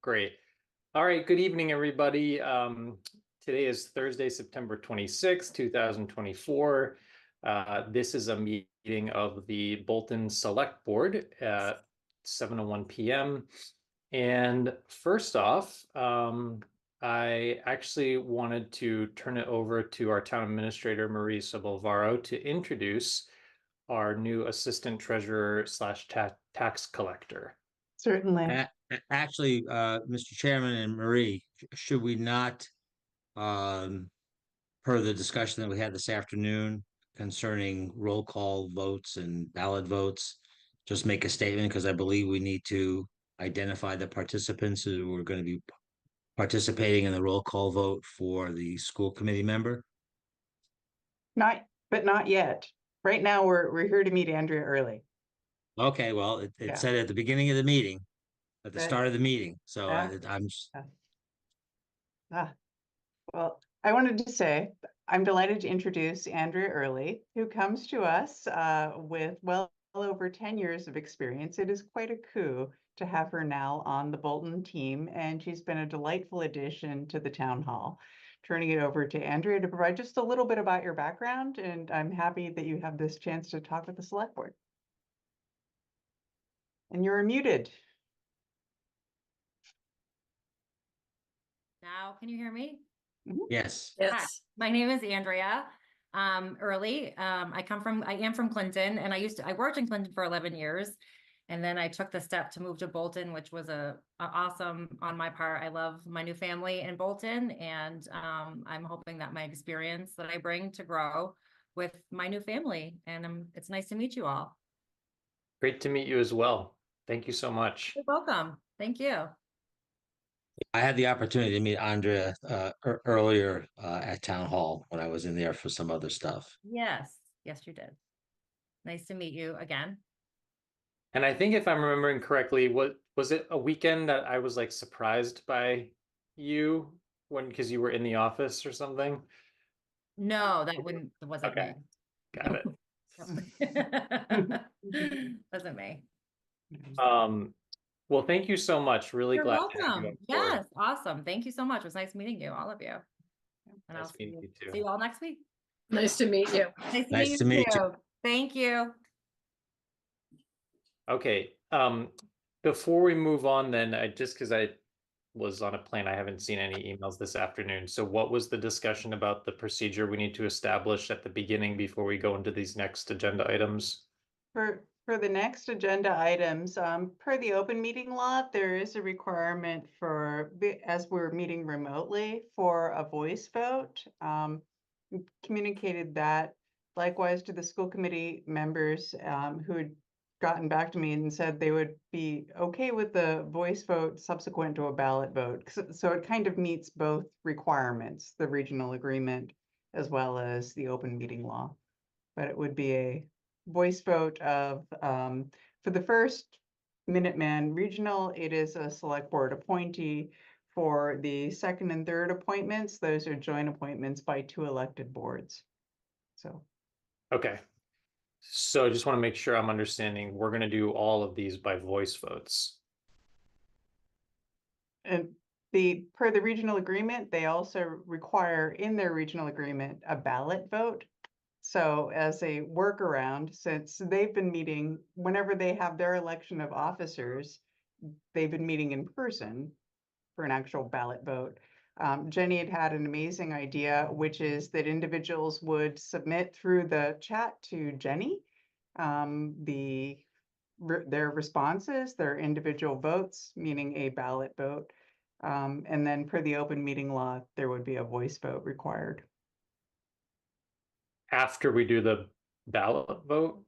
Great. All right. Good evening, everybody. Today is Thursday, September 26th, 2024. This is a meeting of the Bolton Select Board at 7:01 p.m. And first off, I actually wanted to turn it over to our town administrator, Marie Sobolvaro, to introduce our new assistant treasurer slash tax collector. Certainly. Actually, Mr. Chairman and Marie, should we not, um, per the discussion that we had this afternoon concerning roll call votes and ballot votes, just make a statement because I believe we need to identify the participants who are going to be participating in the roll call vote for the school committee member? Not yet. Right now, we're here to meet Andrea early. Okay, well, it Yeah. said at the beginning of the meeting, at the But- start of the meeting. So Yeah. I'm Well, I wanted to say I'm delighted to introduce Andrea Early, who comes to us with well over 10 years of experience. It is quite a coup to have her now on the Bolton team, and she's been a delightful addition to the town hall. Turning it over to Andrea to provide just a little bit about your background, and I'm happy that you have this chance to talk with the select board. And you're muted. Now, can you hear me? yes. Hi, my name is Andrea Early. I am from Clinton, and I worked in Clinton for 11 years. And then I took the step to move to Bolton, which was a awesome on my part. I love my new family in Bolton, and I'm hoping that my experience that I bring to grow with my new family. And it's nice to meet you all. Great to meet you as well. Thank you so much. You're welcome. Thank you. I had the opportunity to meet Andrea earlier at Town Hall when I was in there for some other stuff. Yes, you did. Nice to meet you again. And I think if I'm remembering correctly, what was it a weekend that I was like surprised by you because you were in the office or something? No, that wasn't Okay. me. Got it. Wasn't me. Well, thank you so much. Really You're glad to have you welcome. on board. Yes, awesome. Thank you so much. It was nice meeting you, all of you. And Nice I'll meeting you too. see you all next week. Nice to meet you. Nice to meet you. Thank you. Okay. Before we move on, then because I was on a plane, I haven't seen any emails this afternoon. So what was the discussion about the procedure we need to establish at the beginning before we go into these next agenda items? For the next agenda items, per the open meeting law, there is a requirement as we're meeting remotely, for a voice vote. We communicated that likewise to the school committee members who had gotten back to me and said they would be okay with the voice vote subsequent to a ballot vote. So it kind of meets both requirements, the regional agreement as well as the open meeting law. But it would be a voice vote of, for the first Minuteman Regional, it is a select board appointee. For the second and third appointments, those are joint appointments by 2 elected boards. So. Okay. So I just want to make sure I'm understanding. We're going to do all of these by voice votes. And per the regional agreement, they also require in their regional agreement a ballot vote. So as a workaround, since they've been meeting, whenever they have their election of officers, they've been meeting in person for an actual ballot vote. Jenny had an amazing idea, which is that individuals would submit through the chat to Jenny their responses, their individual votes, meaning a ballot vote. And then per the open meeting law, there would be a voice vote required. After we do the ballot vote?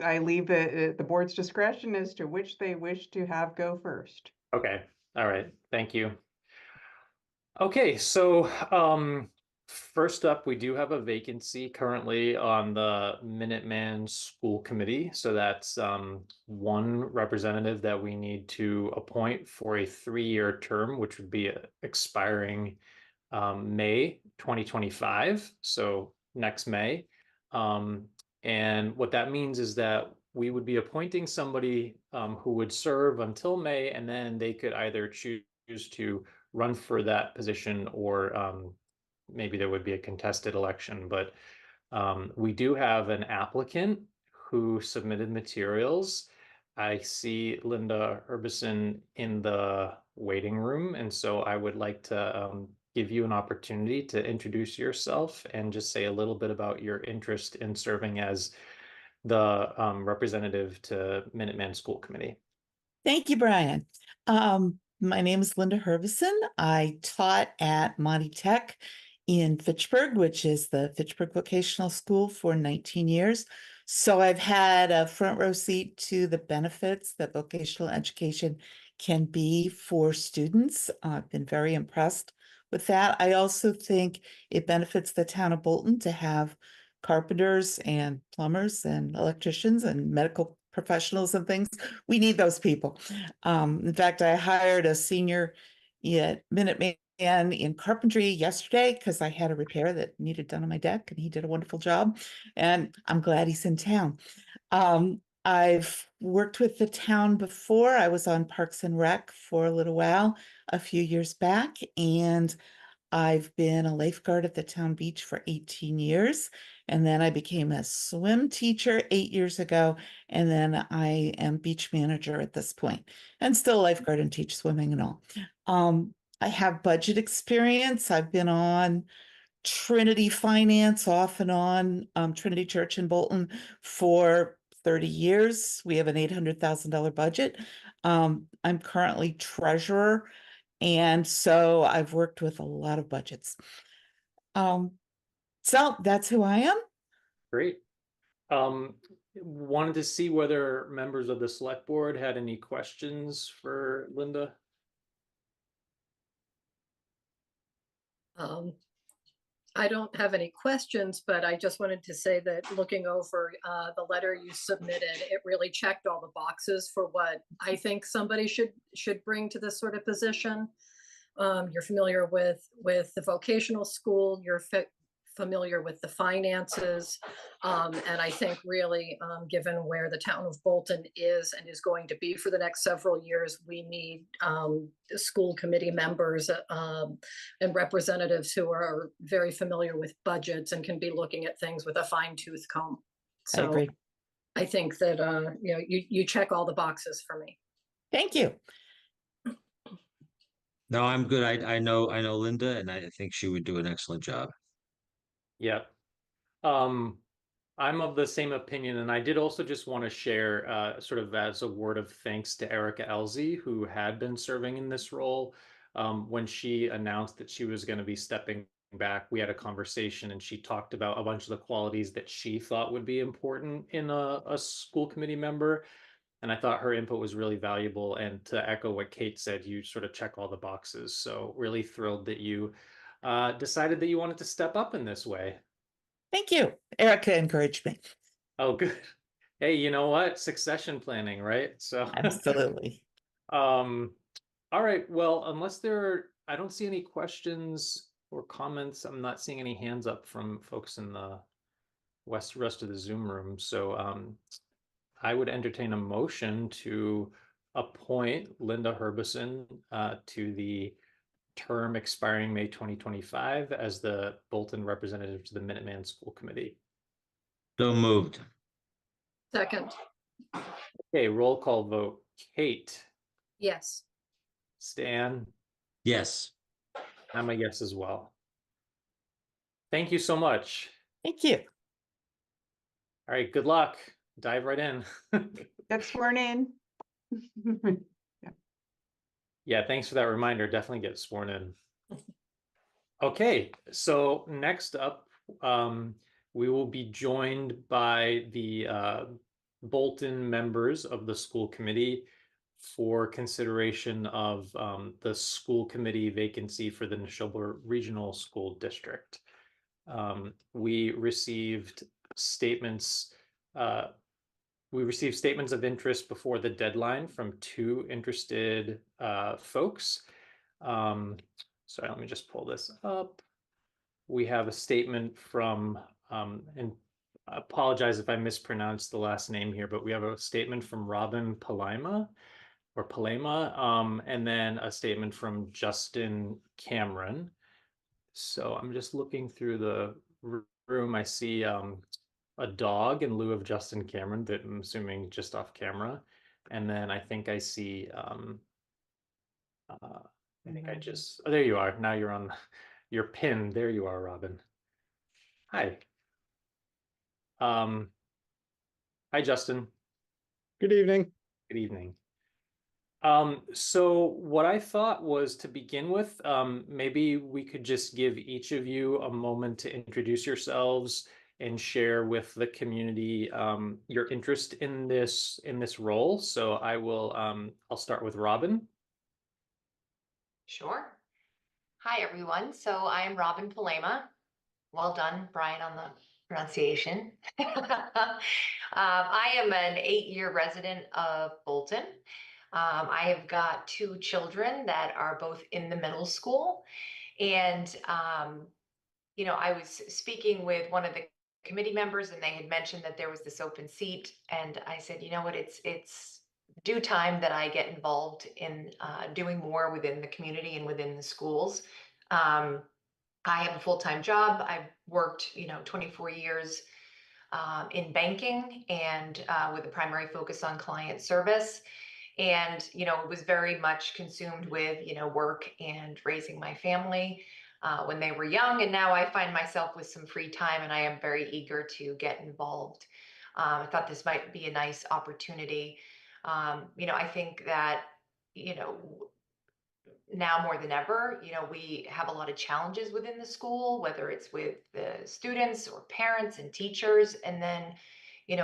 I leave the board's discretion as to which they wish to have go first. Okay. All right. Thank you. Okay. So first up, we do have a vacancy currently on the Minuteman School Committee. So that's one representative that we need to appoint for a 3-year term, which would be expiring May 2025. So next May. And what that means is that we would be appointing somebody who would serve until May, and then they could either choose to run for that position or maybe there would be a contested election. But we do have an applicant who submitted materials. I see Linda Herbison in the waiting room, and so I would like to give you an opportunity to introduce yourself and just say a little bit about your interest in serving as the representative to Minuteman School Committee. Thank you, Brian. My name is Linda Herbison. I taught at Monty Tech in Fitchburg, which is the Fitchburg Vocational School, for 19 years. So I've had a front row seat to the benefits that vocational education can be for students. I've been very impressed with that. I also think it benefits the town of Bolton to have carpenters and plumbers and electricians and medical professionals and things. We need those people. In fact, I hired a senior at Minuteman in carpentry yesterday because I had a repair that needed done on my deck, and he did a wonderful job. And I'm glad he's in town. I've worked with the town before. I was on Parks and Rec for a little while, a few years back, and I've been a lifeguard at the town beach for 18 years. And then I became a swim teacher 8 years ago. And then I am beach manager at this point, and still a lifeguard and teach swimming and all. I have budget experience. I've been on Trinity Finance off and on, Trinity Church in Bolton for 30 years. We have an $800,000 budget. I'm currently treasurer, and so I've worked with a lot of budgets. So that's who I am. Great. Wanted to see whether members of the select board had any questions for Linda. I don't have any questions, but I just wanted to say that looking over the letter you submitted, it really checked all the boxes for what I think somebody should bring to this sort of position. You're familiar with the vocational school, you're familiar with the finances. And I think really, given where the town of Bolton is and is going to be for the next several years, we need school committee members and representatives who are very familiar with budgets and can be looking at things with a fine-tooth comb. I So agree. I think that you check all the boxes for me. Thank you. No, I'm good. I know Linda, and I think she would do an excellent job. Yeah. I'm of the same opinion, and I did also just want to share sort of as a word of thanks to Erica Elzy, who had been serving in this role. When she announced that she was going to be stepping back, we had a conversation, and she talked about a bunch of the qualities that she thought would be important in a school committee member. And I thought her input was really valuable. And to echo what Kate said, you sort of check all the boxes. So really thrilled that you decided that you wanted to step up in this way. Thank you. Erica encouraged me. Oh, good. Hey, you know what? Succession planning, right? So Absolutely. all right. Well, I don't see any questions or comments. I'm not seeing any hands up from folks in the rest of the Zoom room. So I would entertain a motion to appoint Linda Herbison to the term expiring May 2025 as the Bolton representative to the Minuteman School Committee. So moved. Second, Okay, roll call vote. Kate, yes. Stan, Yes. I'm a yes as well. Thank you so much. Thank you. All right, good luck. Dive right in. Get sworn in. Yeah, thanks for that reminder. Definitely get sworn in. Okay, so next up, we will be joined by the Bolton members of the school committee for consideration of the school committee vacancy for the Neshoba Regional School District. We received statements of interest before the deadline from 2 interested folks. Sorry, let me just pull this up. We have a statement from, and apologize if I mispronounced the last name here, but we have a statement from Robin Palima or Palema, and then a statement from Justin Cameron. So I'm just looking through the room. I see a dog in lieu of Justin Cameron, that I'm assuming just off camera. And then I think I see, I think I just, oh, there you are. Now you're on your pin. There you are, Robin. Hi. Hi, Justin. Good evening. Good evening. So what I thought was, to begin with, maybe we could just give each of you a moment to introduce yourselves and share with the community your interest in this role. So I will I'll start with Robin. Sure. Hi, everyone. So I am Robin Palema. Well done, Brian, on the pronunciation. I am an 8-year resident of Bolton. I have got 2 children that are both in the middle school. And, I was speaking with one of the committee members, and they had mentioned that there was this open seat. And I said, you know what, it's due time that I get involved in doing more within the community and within the schools. I have a full-time job. I've worked, 24 years in banking and with a primary focus on client service. And, it was very much consumed with, work and raising my family when they were young. And now I find myself with some free time, and I am very eager to get involved. I thought this might be a nice opportunity. I think that, now more than ever, we have a lot of challenges within the school, whether it's with the students or parents and teachers. And then,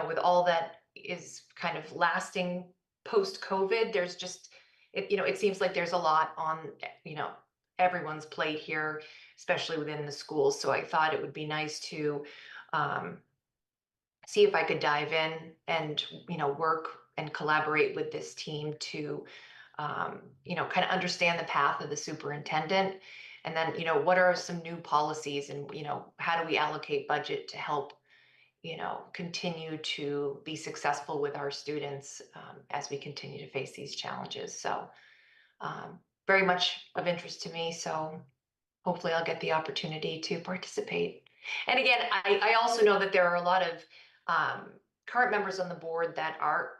with all that is kind of lasting post-COVID, there's just, it seems like there's a lot on, everyone's plate here, especially within the schools. So I thought it would be nice to see if I could dive in and, work and collaborate with this team to kind of understand the path of the superintendent. And then, what are some new policies, and, how do we allocate budget to help, continue to be successful with our students as we continue to face these challenges. So very much of interest to me. So hopefully I'll get the opportunity to participate. And again, I also know that there are a lot of current members on the board that are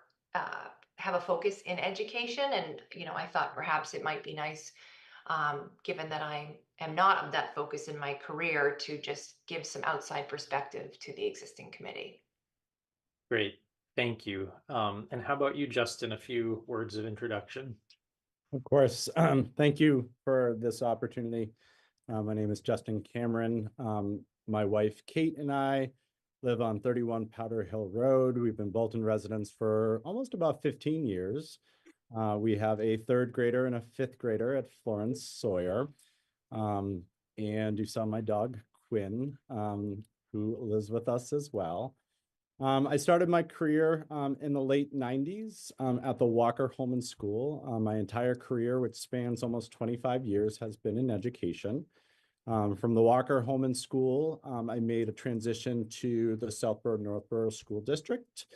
have a focus in education. And, I thought perhaps it might be nice, given that I am not of that focus in my career, to just give some outside perspective to the existing committee. Great, thank you. And how about you, Justin? A few words of introduction. Of course. Thank you for this opportunity. My name is Justin Cameron. My wife, Kate, and I live on 31 Powder Hill Road. We've been Bolton residents for almost about 15 years. We have a 3rd grader and a 5th grader at Florence Sawyer. And you saw my dog, Quinn, who lives with us as well. I started my career in the late 90s at the Walker Holman School. My entire career, which spans almost 25 years, has been in education. From the Walker Holman School, I made a transition to the Southborough-Northborough School District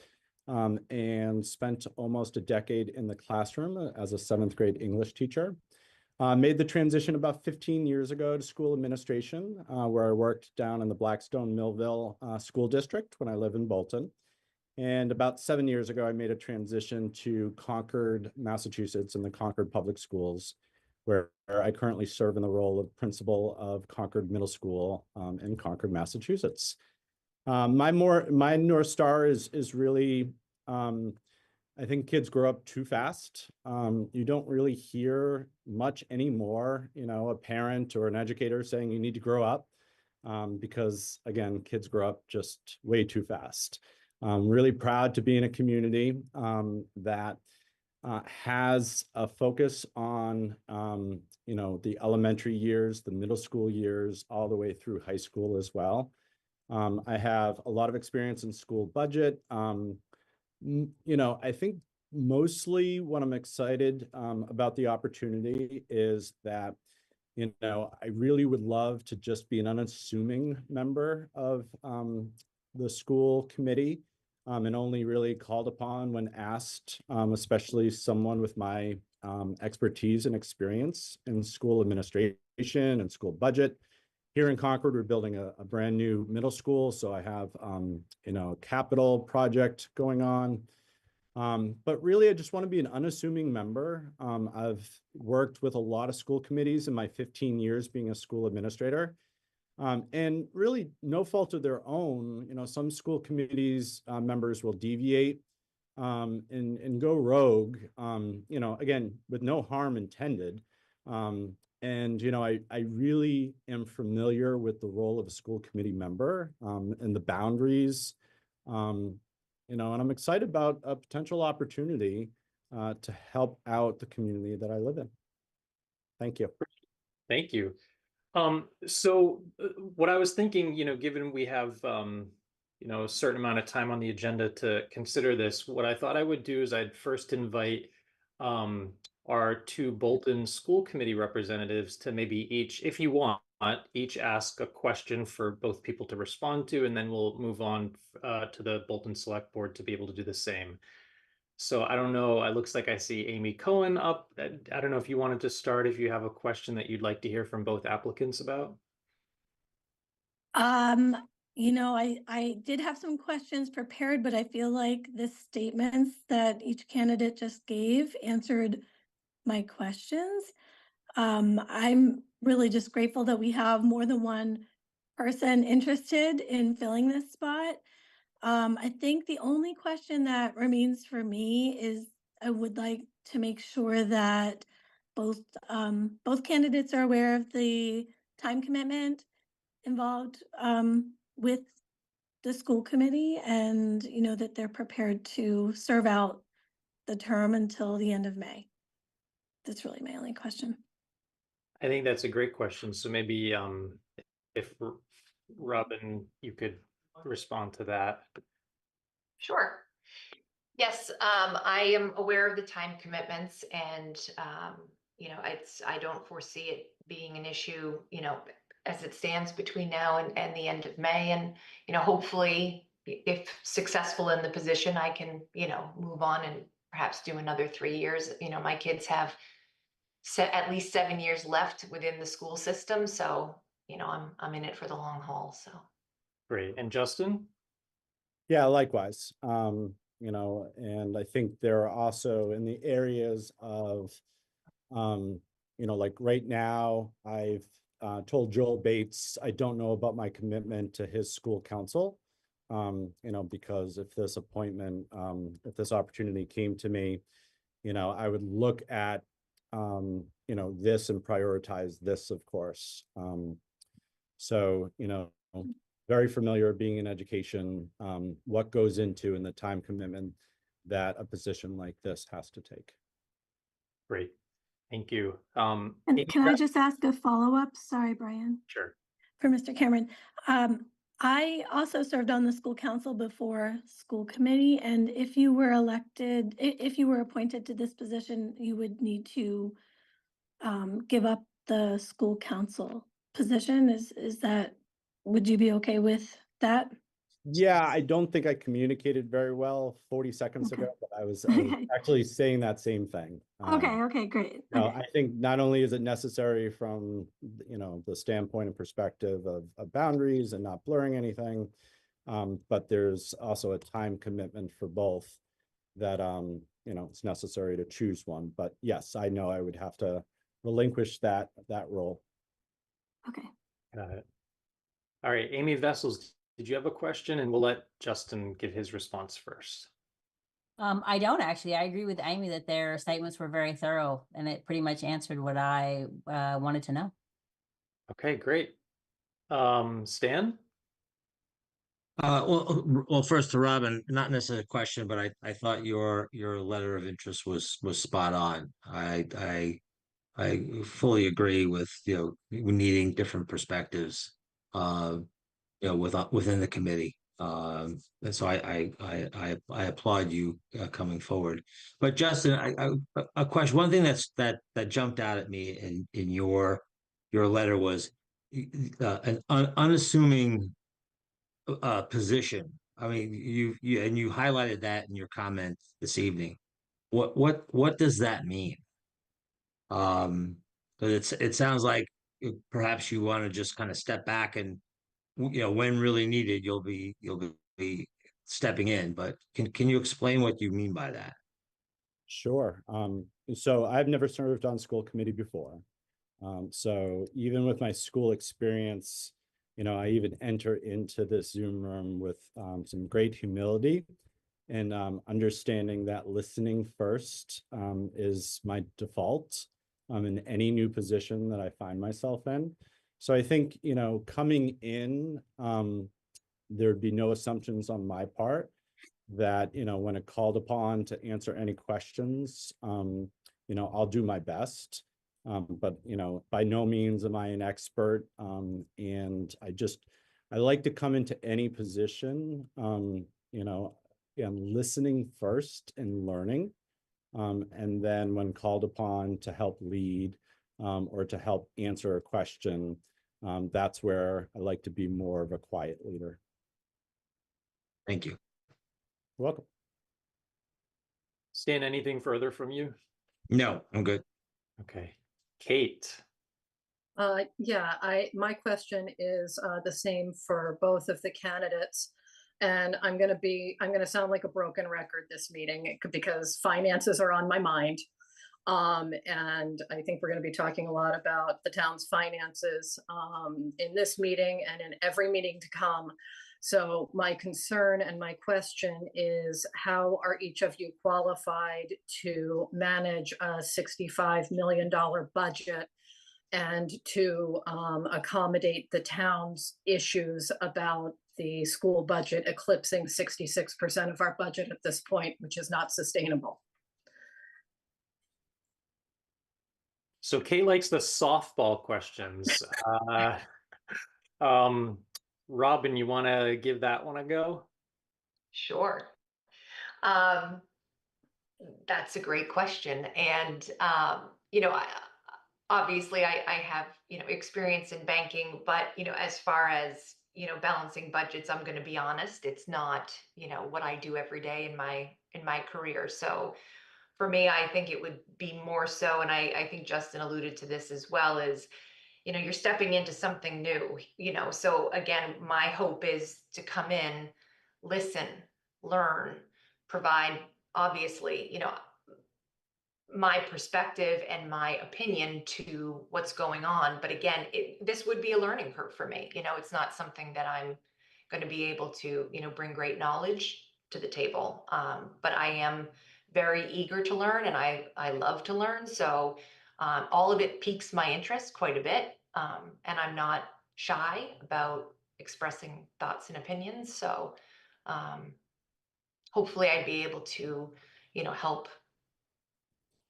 and spent almost a decade in the classroom as a 7th grade English teacher. Made the transition about 15 years ago to school administration, where I worked down in the Blackstone Millville School District when I live in Bolton. And about 7 years ago, I made a transition to Concord, Massachusetts, in the Concord Public Schools, where I currently serve in the role of principal of Concord Middle School in Concord, Massachusetts. My North Star is really, I think kids grow up too fast. You don't really hear much anymore, a parent or an educator saying you need to grow up because, again, kids grow up just way too fast. I'm really proud to be in a community that has a focus on, the elementary years, the middle school years, all the way through high school as well. I have a lot of experience in school budget. I think mostly what I'm excited about the opportunity is that, I really would love to just be an unassuming member of the school committee and only really called upon when asked, especially someone with my expertise and experience in school administration and school budget. Here in Concord, we're building a brand new middle school. So I have, a capital project going on. But really, I just want to be an unassuming member. I've worked with a lot of school committees in my 15 years being a school administrator. And really no fault of their own, some school committees members will deviate and go rogue, again, with no harm intended. I really am familiar with the role of a school committee member and the boundaries, and I'm excited about a potential opportunity to help out the community that I live in. Thank you. Thank you. So what I was thinking, given we have, a certain amount of time on the agenda to consider this, what I thought I would do is I'd first invite our two Bolton School Committee representatives to maybe each, if you want, each ask a question for both people to respond to, and then we'll move on to the Bolton Select Board to be able to do the same. So I don't know, it looks like I see Amy Cohen up. I don't know if you wanted to start, if you have a question that you'd like to hear from both applicants about. I did have some questions prepared, but I feel like the statements that each candidate just gave answered my questions. I'm really just grateful that we have more than one person interested in filling this spot. I think the only question that remains for me is I would like to make sure that both candidates are aware of the time commitment involved with the school committee, and that they're prepared to serve out the term until the end of May. That's really my only question. I think that's a great question. So maybe if Robin, you could respond to that. Sure. Yes, I am aware of the time commitments, and I don't foresee it being an issue, as it stands between now and the end of May. And hopefully, if successful in the position, I can move on and perhaps do another 3 years. My kids have at least 7 years left within the school system, so I'm in it for the long haul. So Great. And Justin? Yeah, likewise. And I think there are also in the areas of, like right now, I've told Joel Bates, I don't know about my commitment to his school council, because if this appointment, if this opportunity came to me, I would look at, this and prioritize this, of course. So, very familiar being in education, what goes into and the time commitment that a position like this has to take. Great. Thank you. And can I just ask a follow-up? Sorry, Brian. Sure. For Mr. Cameron. I also served on the school council before school committee, and if you were elected, if you were appointed to this position, you would need to give up the school council position. Would you be okay with that? Yeah, I don't think I communicated very well 40 seconds Okay. ago, but I was actually saying that same thing. Okay, great. No, Okay. I think not only is it necessary from, the standpoint and perspective of boundaries and not blurring anything, but there's also a time commitment for both that, it's necessary to choose one. But yes, I know I would have to relinquish that role. Okay. Got it. All right, Amy Vessels, did you have a question? And we'll let Justin give his response first. I don't actually. I agree with Amy that their statements were very thorough, and it pretty much answered what I wanted to know. Okay, great. Stan? Well, first to Robin, not necessarily a question, but I thought your letter of interest was spot on. I fully agree with needing different perspectives, within the committee. And so I applaud you coming forward. But Justin, a question. One thing that jumped out at me in your letter was an unassuming position. I mean, you highlighted that in your comment this evening. What does that mean? 'Cause it sounds like perhaps you want to just kind of step back and, when really needed, you'll be stepping in. But can you explain what you mean by that? Sure. So I've never served on school committee before. So even with my school experience, I even enter into this Zoom room with some great humility and understanding that listening first is my default in any new position that I find myself in. So I think, coming in, there'd be no assumptions on my part that, when it called upon to answer any questions, I'll do my best. But, by no means am I an expert. And I like to come into any position, and listening first and learning. And then when called upon to help lead, or to help answer a question, that's where I like to be more of a quiet leader. Thank you. You're welcome. Stan, anything further from you? No, I'm good. Okay. Kate. Yeah, my question is the same for both of the candidates. And I'm going to sound like a broken record this meeting because finances are on my mind. And I think we're going to be talking a lot about the town's finances in this meeting and in every meeting to come. So my concern and my question is, how are each of you qualified to manage a $65 million budget and to accommodate the town's issues about the school budget eclipsing 66% of our budget at this point, which is not sustainable? So Kate likes the softball questions. Robin, you want to give that one a go? Sure. That's a great question. And, obviously I have, experience in banking, but, as far as, balancing budgets, I'm going to be honest, it's not, what I do every day in my career. So for me, I think it would be more so, and I think Justin alluded to this as well, is, you're stepping into something new, so again, my hope is to come in, listen, learn, provide, obviously, my perspective and my opinion to what's going on. But again, this would be a learning curve for me. It's not something that I'm going to be able to, bring great knowledge to the table. But I am very eager to learn, and I love to learn. So all of it piques my interest quite a bit. And I'm not shy about expressing thoughts and opinions. So hopefully I'd be able to, help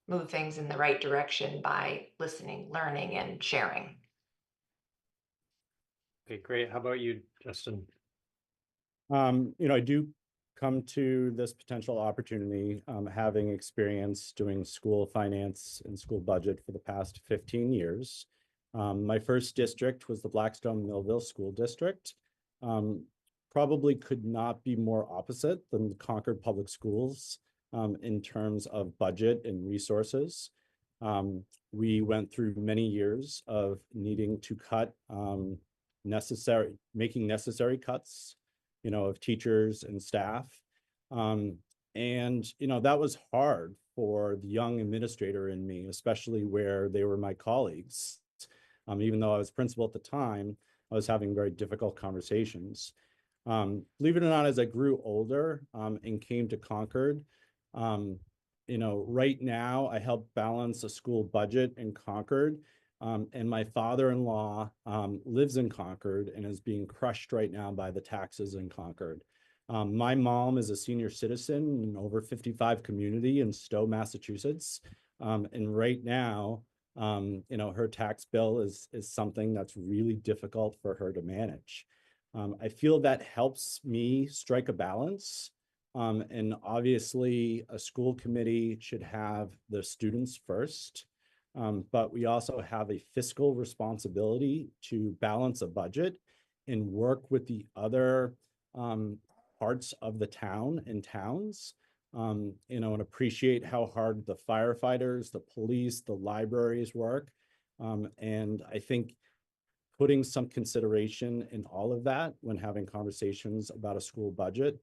move things in the right direction by listening, learning, and sharing. Okay, great. How about you, Justin? I do come to this potential opportunity, having experience doing school finance and school budget for the past 15 years. My first district was the Blackstone Millville School District. Probably could not be more opposite than the Concord Public Schools in terms of budget and resources. We went through many years of needing to cut making necessary cuts, of teachers and staff. And, that was hard for the young administrator in me, especially where they were my colleagues. Even though I was principal at the time, I was having very difficult conversations. Believe it or not, as I grew older and came to Concord, right now I help balance a school budget in Concord. And my father-in-law lives in Concord and is being crushed right now by the taxes in Concord. My mom is a senior citizen in over 55 community in Stowe, Massachusetts. And right now, her tax bill is something that's really difficult for her to manage. I feel that helps me strike a balance. And obviously, a school committee should have the students first. But we also have a fiscal responsibility to balance a budget and work with the other parts of the town and towns, and appreciate how hard the firefighters, the police, the libraries work. And I think putting some consideration in all of that when having conversations about a school budget,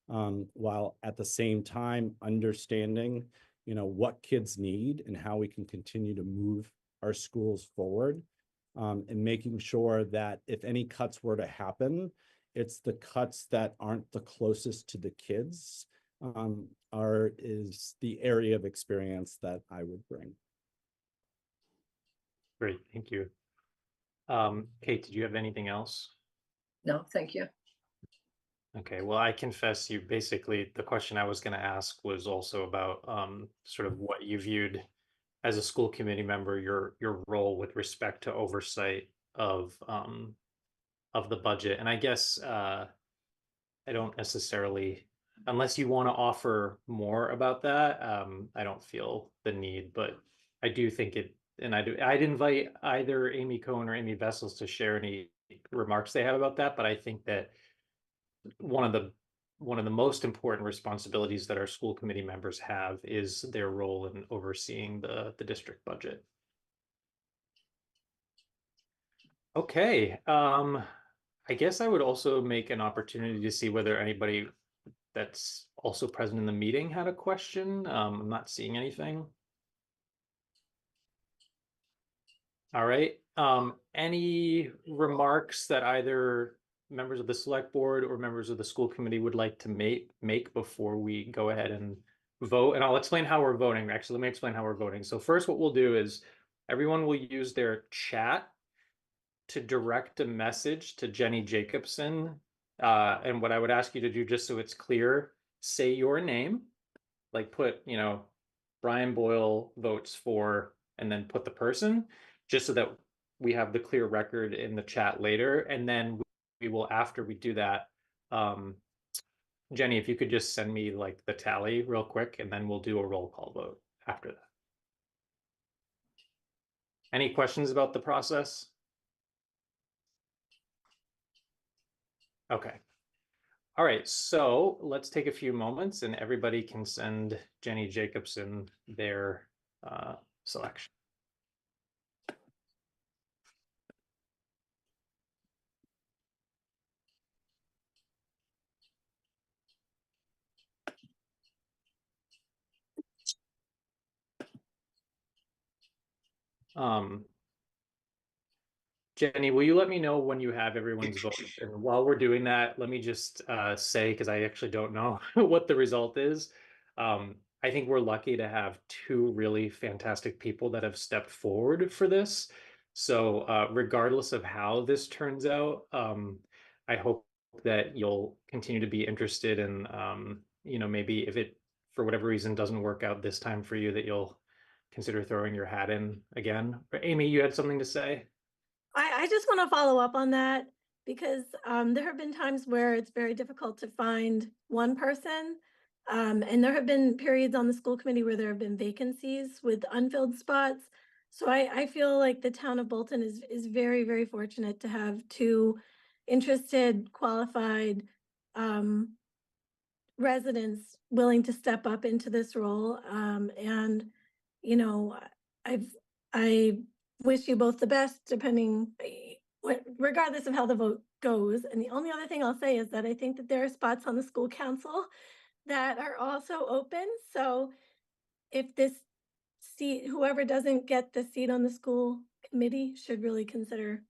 while at the same time understanding, what kids need and how we can continue to move our schools forward, and making sure that if any cuts were to happen, it's the cuts that aren't the closest to the kids, is the area of experience that I would bring. Great, thank you. Kate, did you have anything else? No, thank you. Okay, well, I confess you basically, the question I was going to ask was also about sort of what you viewed as a school committee member, your role with respect to oversight of the budget. And I guess I don't necessarily, unless you want to offer more about that, I don't feel the need, but I do think it, and I'd invite either Amy Cohen or Amy Vessels to share any remarks they have about that. But I think that one of the most important responsibilities that our school committee members have is their role in overseeing the district budget. Okay, I guess I would also make an opportunity to see whether anybody that's also present in the meeting had a question. I'm not seeing anything. All right. Any remarks that either members of the select board or members of the school committee would like to make before we go ahead and vote? And I'll explain how we're voting. Actually, let me explain how we're voting. So first, what we'll do is everyone will use their chat to direct a message to Jenny Jacobson. And what I would ask you to do, just so it's clear, say your name, like put, Brian Boyle votes for, and then put the person, just so that we have the clear record in the chat later. And then we will, after we do that, Jenny, if you could just send me like the tally real quick, and then we'll do a roll call vote after that. Any questions about the process? Okay. All right, so let's take a few moments and everybody can send Jenny Jacobson their selection. Jenny, will you let me know when you have everyone's vote? And while we're doing that, let me just say, because I actually don't know what the result is. I think we're lucky to have two really fantastic people that have stepped forward for this. So regardless of how this turns out, I hope that you'll continue to be interested in, maybe if it, for whatever reason, doesn't work out this time for you, that you'll consider throwing your hat in again. Amy, you had something to say? I just want to follow up on that because there have been times where it's very difficult to find one person. And there have been periods on the school committee where there have been vacancies with unfilled spots. So I feel like the town of Bolton is very, very fortunate to have two interested, qualified residents willing to step up into this role. And, I wish you both the best, regardless of how the vote goes. And the only other thing I'll say is that I think that there are spots on the school council that are also open. So if this seat, whoever doesn't get the seat on the school committee should really consider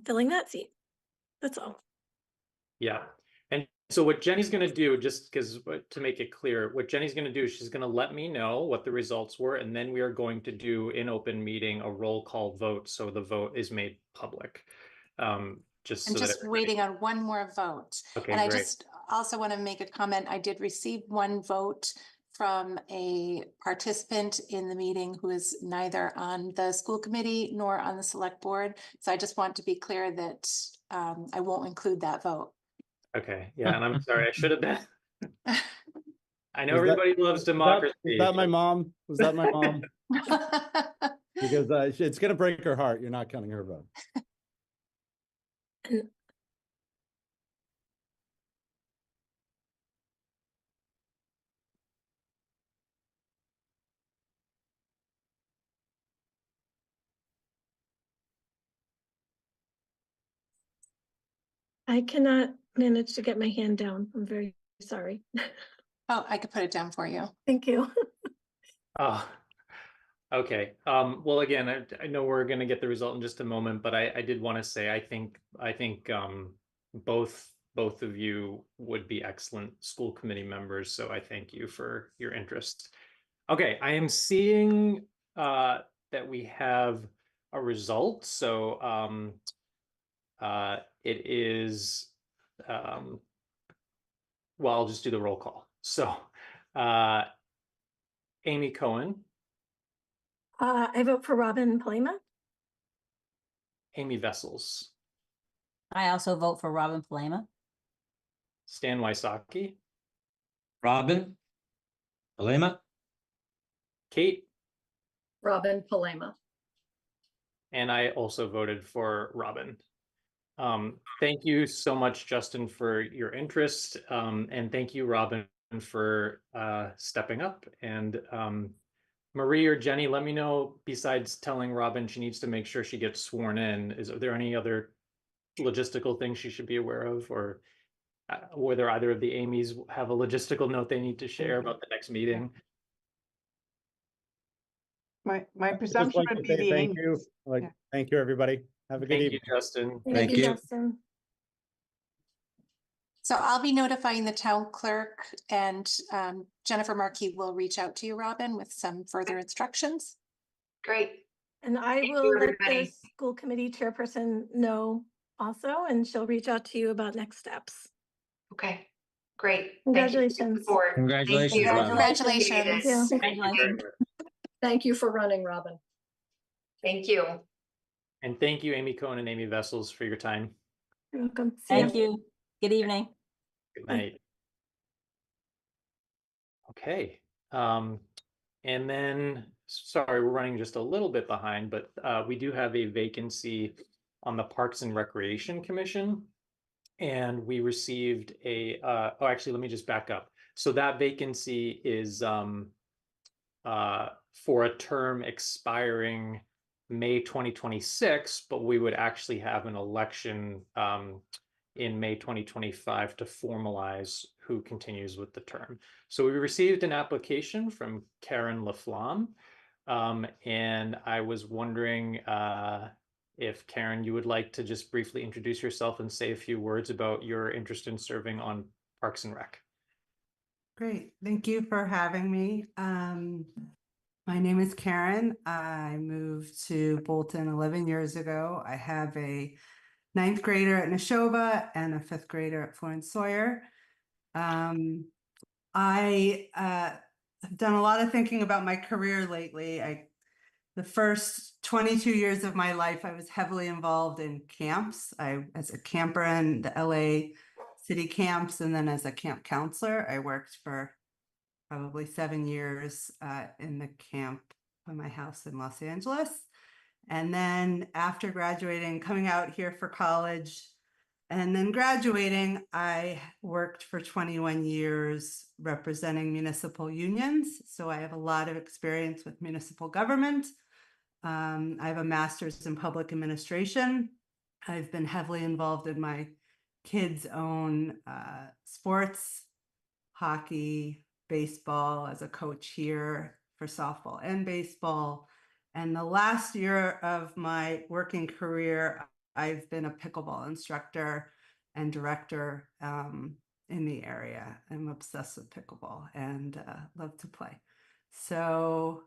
filling that seat. That's all. Yeah. And so what Jenny's going to do, just because to make it clear, what Jenny's going to do is she's going to let me know what the results were. And then we are going to do in open meeting a roll call vote. So the vote is made public. Just I'm so just waiting on one more vote. Okay, and I great. just also want to make a comment. I did receive one vote from a participant in the meeting who is neither on the school committee nor on the select board. So I just want to be clear that I won't include that vote. Okay. Yeah. And I'm sorry, I should have been. I know Was that- everybody loves democracy. Was that my mom? Was that my mom? Because it's going to break her heart. You're not counting her vote. I cannot manage to get my hand down. I'm very sorry. Oh, I could put it down for you. Thank you. Oh, okay. Well, again, I know we're going to get the result in just a moment, but I did want to say I think both of you would be excellent school committee members. So I thank you for your interest. Okay, I am seeing that we have a result. So it is well, I'll just do the roll call. So Amy Cohen, I vote for Robin Palema. Amy Vessels, I also vote for Robin Palema. Stan Wysocki, Robin? Alema? Kate, Robin Palema. and I also voted for Robin. Thank you so much, Justin, for your interest. And thank you, Robin, for stepping up. And Marie or Jenny, let me know, besides telling Robin she needs to make sure she gets sworn in, are there any other logistical things she should be aware of, or whether either of the Amy's have a logistical note they need to share about the next meeting? My I'd just presumption like to would be say the thank aim. you. Yeah. Thank you, everybody. Have a good Thank evening. you, Justin. Thank you. Justin. So I'll be notifying the town clerk, and Jennifer Markey will reach out to you, Robin, with some further instructions. Great. And I Thank will you, let the everybody. school committee chairperson know also, and she'll reach out to you about next steps. Okay, great. Thank you for your Congratulations. support. Thank Congratulations, you. Robin. Congratulations. Yeah. Thank you very much. Thank you for running, Robin. Thank you. And thank you, Amy Cohen and Amy Vessels, for your time. You're welcome. See ya. Thank you. Good evening. Good Bye. night. Okay. And then, sorry, we're running just a little bit behind, but we do have a vacancy on the Parks and Recreation Commission. And we received a, oh, actually, let me just back up. So that vacancy is for a term expiring May 2026, but we would actually have an election in May 2025 to formalize who continues with the term. So we received an application from Karen Laflamme, and I was wondering if Karen, you would like to just briefly introduce yourself and say a few words about your interest in serving on Parks and Rec. Great, thank you for having me. My name is Karen. I moved to Bolton 11 years ago. I have a 9th grader at Neshoba and a 5th grader at Florence Sawyer. I have done a lot of thinking about my career lately. The first 22 years of my life, I was heavily involved in camps. As a camper in the LA city camps, and then as a camp counselor, I worked for probably 7 years in the camp by my house in Los Angeles. And then after graduating, coming out here for college, and then graduating, I worked for 21 years representing municipal unions. So I have a lot of experience with municipal government. I have a master's in public administration. I've been heavily involved in my kids' own sports, hockey, baseball as a coach here for softball and baseball. And the last year of my working career, I've been a pickleball instructor and director in the area. I'm obsessed with pickleball and love to play. So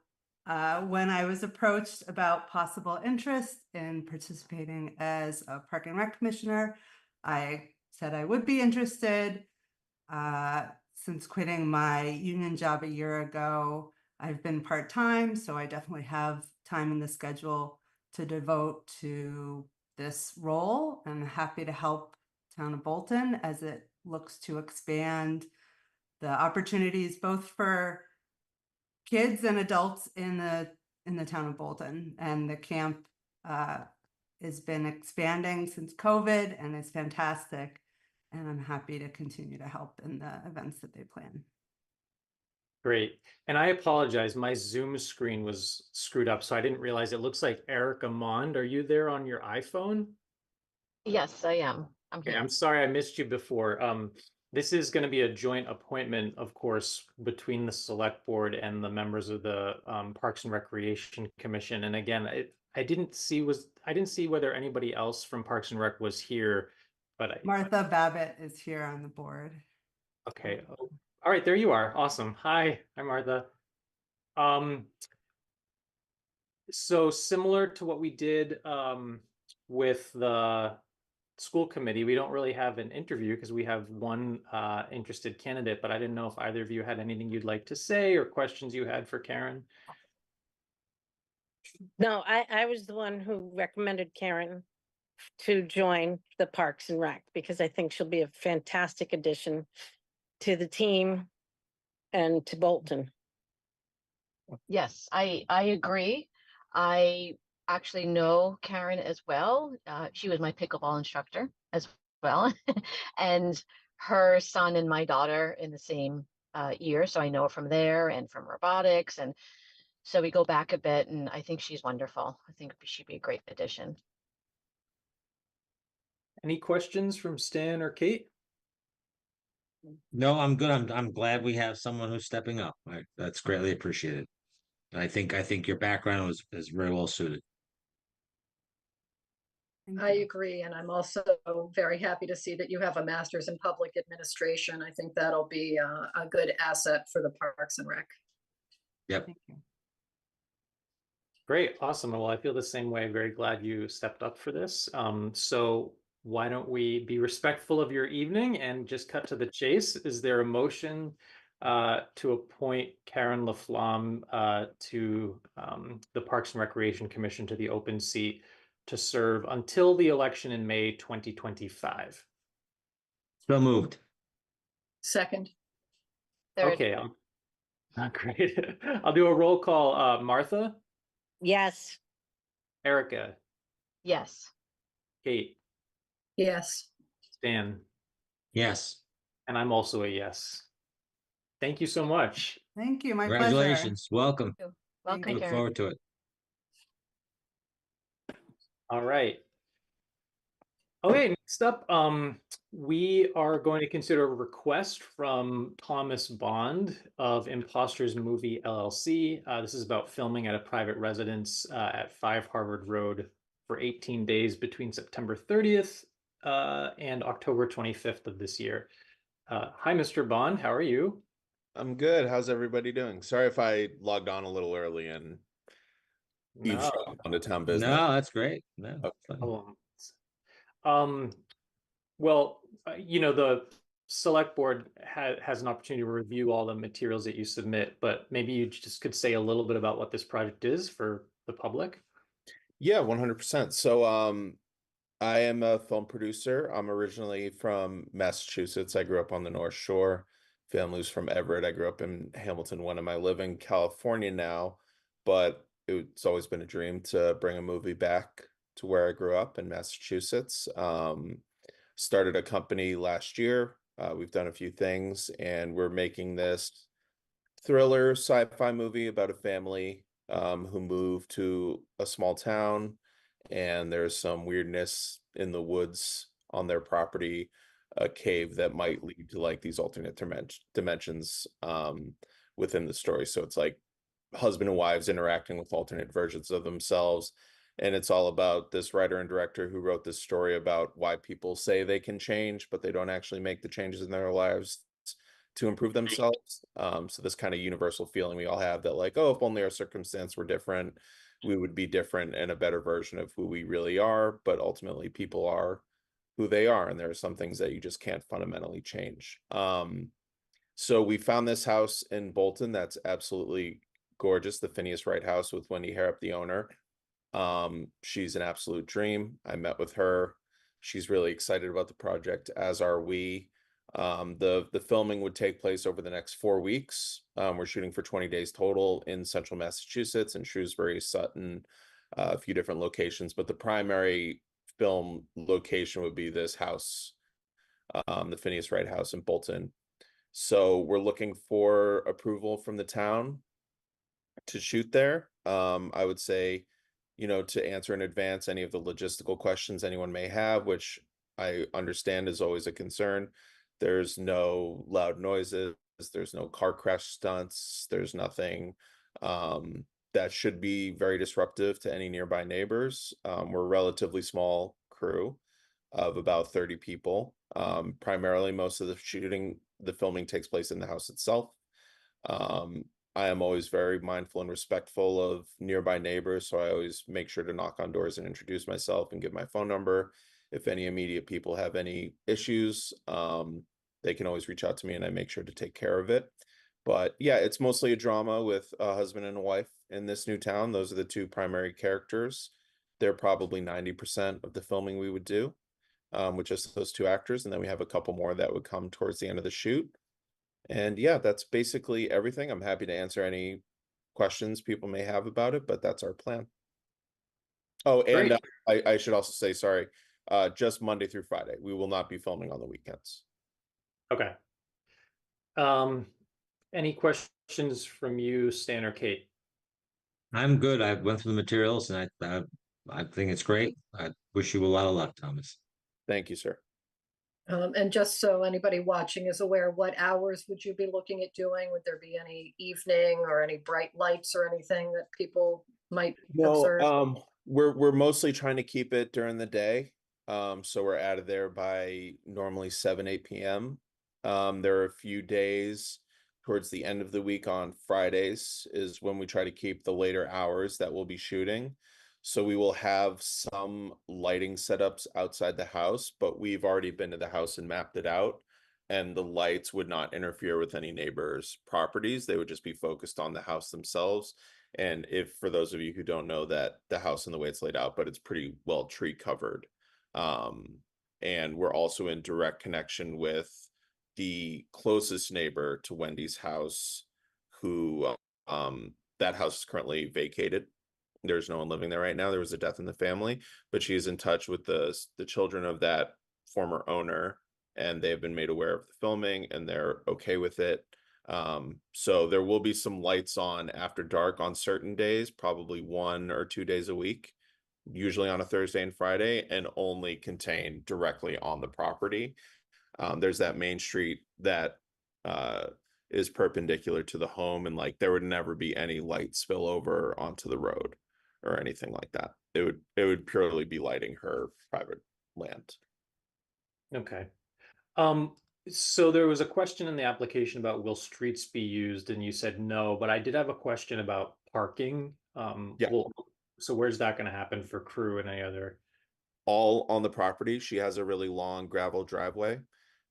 when I was approached about possible interest in participating as a Park and Rec commissioner, I said I would be interested. Since quitting my union job a year ago, I've been part-time, so I definitely have time in the schedule to devote to this role. I'm happy to help Town of Bolton as it looks to expand the opportunities both for kids and adults in the Town of Bolton. And the camp has been expanding since COVID, and it's fantastic. And I'm happy to continue to help in the events that they plan. Great. And I apologize, my Zoom screen was screwed up, so I didn't realize it looks like Erica Mond. Are you there on your iPhone? Yes, I am. I'm Okay, here. I'm sorry I missed you before. This is going to be a joint appointment, of course, between the select board and the members of the Parks and Recreation Commission. And again, I didn't see whether anybody else from Parks and Rec was here, but Martha Babbitt is here on the board. okay. Oh, all right, there you are. Awesome. Hi, Martha. So similar to what we did with the school committee, we don't really have an interview because we have one interested candidate, but I didn't know if either of you had anything you'd like to say or questions you had for Karen. No, I was the one who recommended Karen to join the Parks and Rec because I think she'll be a fantastic addition to the team and to Bolton. Yes, I agree. I actually know Karen as well. She was my pickleball instructor as well. And her son and my daughter in the same year. So I know her from there and from robotics. And so we go back a bit, and I think she's wonderful. I think she'd be a great addition. Any questions from Stan or Kate? No, I'm good. I'm glad we have someone who's stepping up. That's greatly appreciated. And I think your background is very well suited. I agree, and I'm also very happy to see that you have a master's in public administration. I think that'll be a good asset for the Parks and Rec. Yep. Great, awesome. Well, I feel the same way. Very glad you stepped up for this. So why don't we be respectful of your evening and just cut to the chase? Is there a motion to appoint Karen Laflamme to the Parks and Recreation Commission, to the open seat, to serve until the election in May 2025? So moved. Second. Third. Okay, great. I'll do a roll call. Martha, Yes. Erica, Yes. Kate, Yes. Stan, Yes. and I'm also a yes. Thank you so much. Thank you. My pleasure. Congratulations. Welcome. Welcome, Look Karen. forward to it. All right. Okay, next up, we are going to consider a request from Thomas Bond of Imposters Movie LLC. This is about filming at a private residence at 5 Harvard Road for 18 days between September 30th and October 25th of this year. Hi, Mr. Bond, how are you? I'm good. How's everybody doing? Sorry if I logged on a little early and No eavesdropped onto town business. No, that's great. No, Okay. fine. problem. Well, the select board has an opportunity to review all the materials that you submit, but maybe you just could say a little bit about what this project is for the public. Yeah, 100%. So I am a film producer. I'm originally from Massachusetts. I grew up on the North Shore. Family's from Everett. I grew up in Hamilton. When am I live in California now? But it's always been a dream to bring a movie back to where I grew up in Massachusetts. Started a company last year. We've done a few things, and we're making this thriller sci-fi movie about a family who moved to a small town, and there's some weirdness in the woods on their property, a cave that might lead to like these alternate dimensions within the story. So it's like husband and wives interacting with alternate versions of themselves. And it's all about this writer and director who wrote this story about why people say they can change, but they don't actually make the changes in their lives to improve themselves. So this kind of universal feeling we all have that like, oh, if only our circumstance were different, we would be different and a better version of who we really are. But ultimately people are who they are. And there are some things that you just can't fundamentally change. So we found this house in Bolton that's absolutely gorgeous, the Phineas Wright house with Wendy Harrop, the owner. She's an absolute dream. I met with her. She's really excited about the project, as are we. The filming would take place over the next 4 weeks. We're shooting for 20 days total in central Massachusetts and Shrewsbury, Sutton, a few different locations, but the primary film location would be this house, the Phineas Wright house in Bolton. So we're looking for approval from the town to shoot there. I would say, to answer in advance any of the logistical questions anyone may have, which I understand is always a concern. There's no loud noises, there's no car crash stunts, there's nothing that should be very disruptive to any nearby neighbors. We're a relatively small crew of about 30 people. Primarily, most of the filming takes place in the house itself. I am always very mindful and respectful of nearby neighbors, so I always make sure to knock on doors and introduce myself and give my phone number. If any immediate people have any issues, they can always reach out to me and I make sure to take care of it. But yeah, it's mostly a drama with a husband and a wife in this new town. Those are the two primary characters. They're probably 90% of the filming we would do, with just those two actors. And then we have a couple more that would come towards the end of the shoot. And yeah, that's basically everything. I'm happy to answer any questions people may have about it, but that's our plan. Oh, and I should also say, sorry, just Monday through Friday. We will not be filming on the weekends. Okay. Any questions from you, Stan or Kate? I'm good. I went through the materials and I think it's great. I wish you a lot of luck, Thomas. Thank you, sir. And just so anybody watching is aware, what hours would you be looking at doing? Would there be any evening or any bright lights or anything that people might observe? No, we're mostly trying to keep it during the day. So we're out of there by normally 7, 8 p.m. There are a few days towards the end of the week on Fridays is when we try to keep the later hours that we'll be shooting. So we will have some lighting setups outside the house, but we've already been to the house and mapped it out. And the lights would not interfere with any neighbors' properties. They would just be focused on the house themselves. And if, for those of you who don't know that the house and the way it's laid out, but it's pretty well tree covered. And we're also in direct connection with the closest neighbor to Wendy's house, who that house is currently vacated. There's no one living there right now. There was a death in the family, but she's in touch with the children of that former owner, and they've been made aware of the filming and they're okay with it. So there will be some lights on after dark on certain days, probably 1 or 2 days a week, usually on a Thursday and Friday, and only contained directly on the property. There's that main street that is perpendicular to the home, and like there would never be any light spill over onto the road or anything like that. It would purely be lighting her private land. Okay. So there was a question in the application about will streets be used, and you said no, but I did have a question about parking. Yeah. So where's that going to happen for crew and any other? All on the property. She has a really long gravel driveway,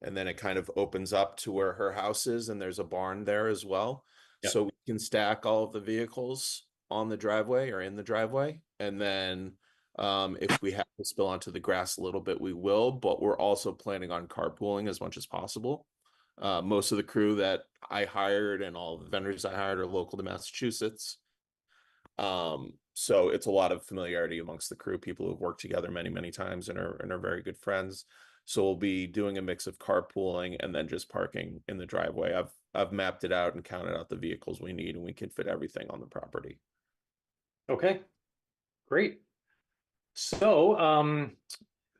and then it kind of opens up to where her house is, and there's a barn there as well. Yep. So we can stack all of the vehicles on the driveway or in the driveway, and then if we have to spill onto the grass a little bit, we will, but we're also planning on carpooling as much as possible. Most of the crew that I hired and all the vendors I hired are local to Massachusetts. So it's a lot of familiarity amongst the crew, people who've worked together many, many times and are very good friends. So we'll be doing a mix of carpooling and then just parking in the driveway. I've mapped it out and counted out the vehicles we need, and we can fit everything on the property. Okay, great. So,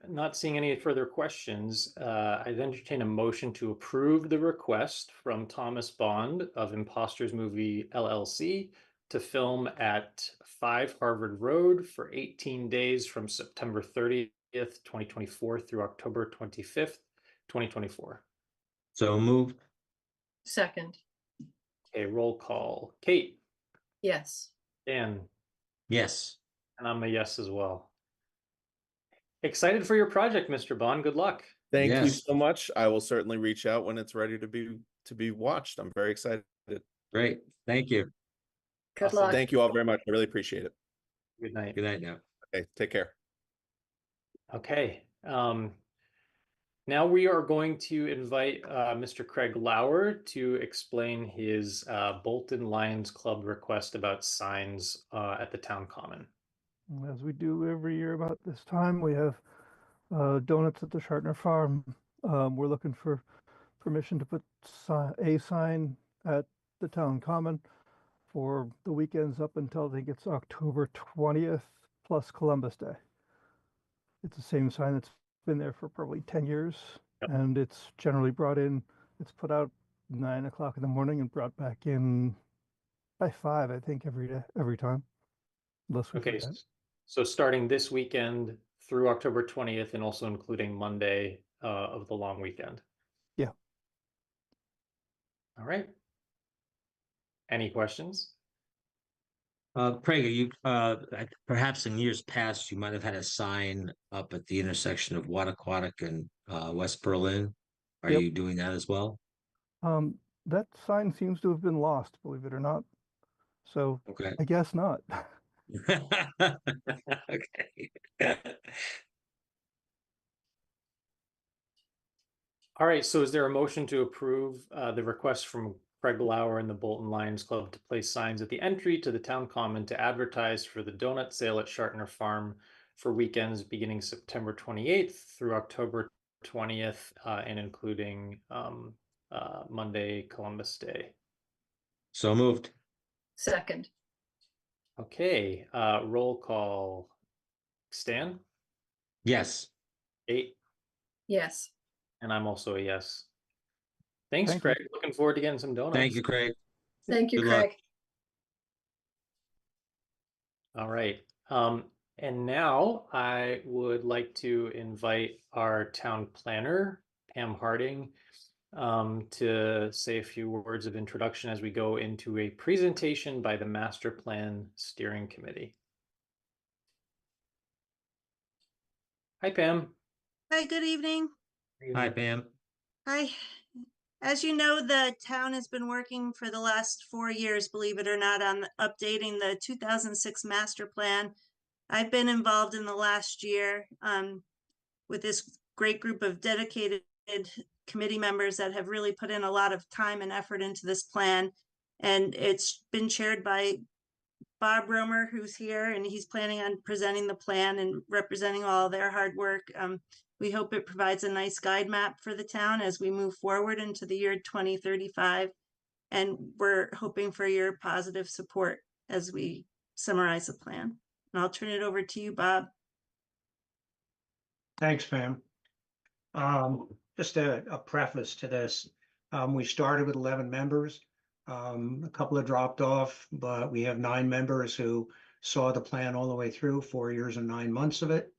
not seeing any further questions, I'd entertain a motion to approve the request from Thomas Bond of Imposters Movie LLC to film at 5 Harvard Road for 18 days from September 30th, 2024 through October 25th, 2024. So moved. Second, Okay, roll call. Kate, yes. Dan, Yes. and I'm a yes as well. Excited for your project, Mr. Bond. Good luck. Thank you Yes. so much. I will certainly reach out when it's ready to be watched. I'm very excited. Great. Thank you. Good Awesome. luck. Thank you all very much. I really appreciate it. Good night. Good night now. Okay, take care. Okay. Now we are going to invite Mr. Craig Lauer to explain his Bolton Lions Club request about signs at the town common. As we do every year about this time, we have donuts at the Shartner Farm. We're looking for permission to put a sign at the town common for the weekends up until I think it's October 20th plus Columbus Day. It's the same sign that's been there for probably 10 years. Yep. And it's generally brought in, it's put out 9 o'clock in the morning and brought back in by 5, I think, every day, every time, unless we Okay, forget. so starting this weekend through October 20th and also including Monday of the long weekend. Yeah. All right. Any questions? Craig, you, perhaps in years past, you might have had a sign up at the intersection of Wattaquatic and West Berlin. Are Yep. you doing that as well? That sign seems to have been lost, believe it or not. So Okay. I guess not. Okay. All right, so is there a motion to approve the request from Craig Lauer and the Bolton Lions Club to place signs at the entry to the town common to advertise for the donut sale at Shartner Farm for weekends beginning September 28th through October 20th and including Monday, Columbus Day? So moved. Second. Okay, roll call. Stan? Yes. Kate? Yes. And I'm also a yes. Thanks, Thank you. Craig. Looking forward to getting some donuts. Thank you, Craig. Thank you, Good luck. Craig. All right. And now I would like to invite our town planner, Pam Harding, to say a few words of introduction as we go into a presentation by the Master Plan Steering Committee. Hi, Pam. Hi, good evening. Hi, Pam. Hi. As you know, the town has been working for the last 4 years, believe it or not, on updating the 2006 master plan. I've been involved in the last year with this great group of dedicated committee members that have really put in a lot of time and effort into this plan. And it's been chaired by Bob Romer, who's here, and he's planning on presenting the plan and representing all their hard work. We hope it provides a nice guide map for the town as we move forward into the year 2035. And we're hoping for your positive support as we summarize the plan. And I'll turn it over to you, Bob. Thanks, Pam. Just a preface to this. We started with 11 members. A couple have dropped off, but we have 9 members who saw the plan all the way through, 4 years and 9 months of it.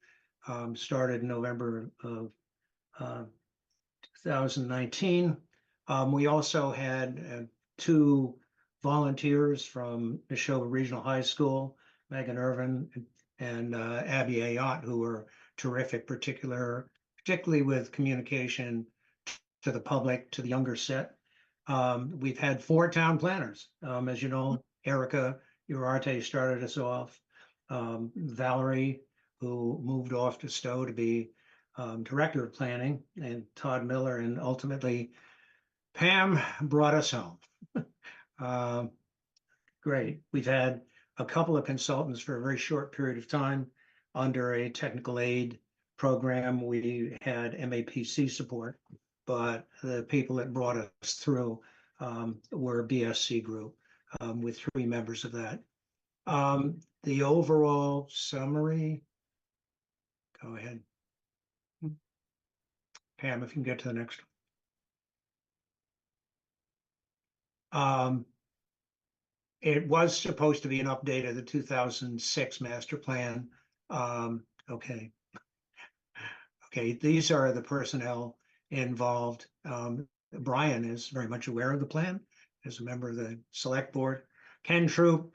Started in November of 2019. We also had 2 volunteers from Neshoba Regional High School, Megan Irvin and Abby Ayotte, who were terrific, particularly with communication to the public, to the younger set. We've had 4 town planners. As you know, Erica Urarte started us off. Valerie, who moved off to Stowe to be director of planning, and Todd Miller, and ultimately Pam brought us home. Great. We've had a couple of consultants for a very short period of time under a technical aid program. We had MAPC support, but the people that brought us through were BSC group with 3 members of that. The overall summary, go ahead. Pam, if you can get to the next one. It was supposed to be an update of the 2006 master plan. Okay. Okay, these are the personnel involved. Brian is very much aware of the plan as a member of the select board. Ken Troop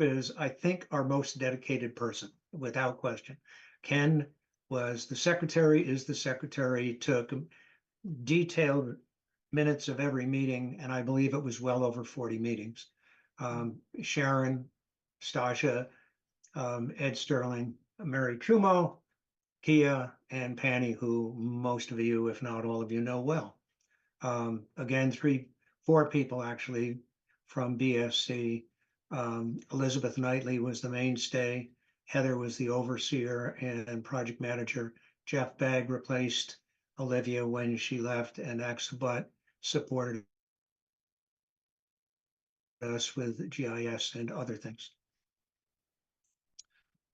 is, I think, our most dedicated person, without question. Ken was the secretary, took detailed minutes of every meeting, and I believe it was well over 40 meetings. Sharon, Stasha, Ed Sterling, Mary Kumo, Kia, and Penny, who most of you, if not all of you, know well. Again, 4 people actually from BSC. Elizabeth Knightley was the mainstay. Heather was the overseer and project manager. Jeff Bagg replaced Olivia when she left, and Axabutt supported us with GIS and other things.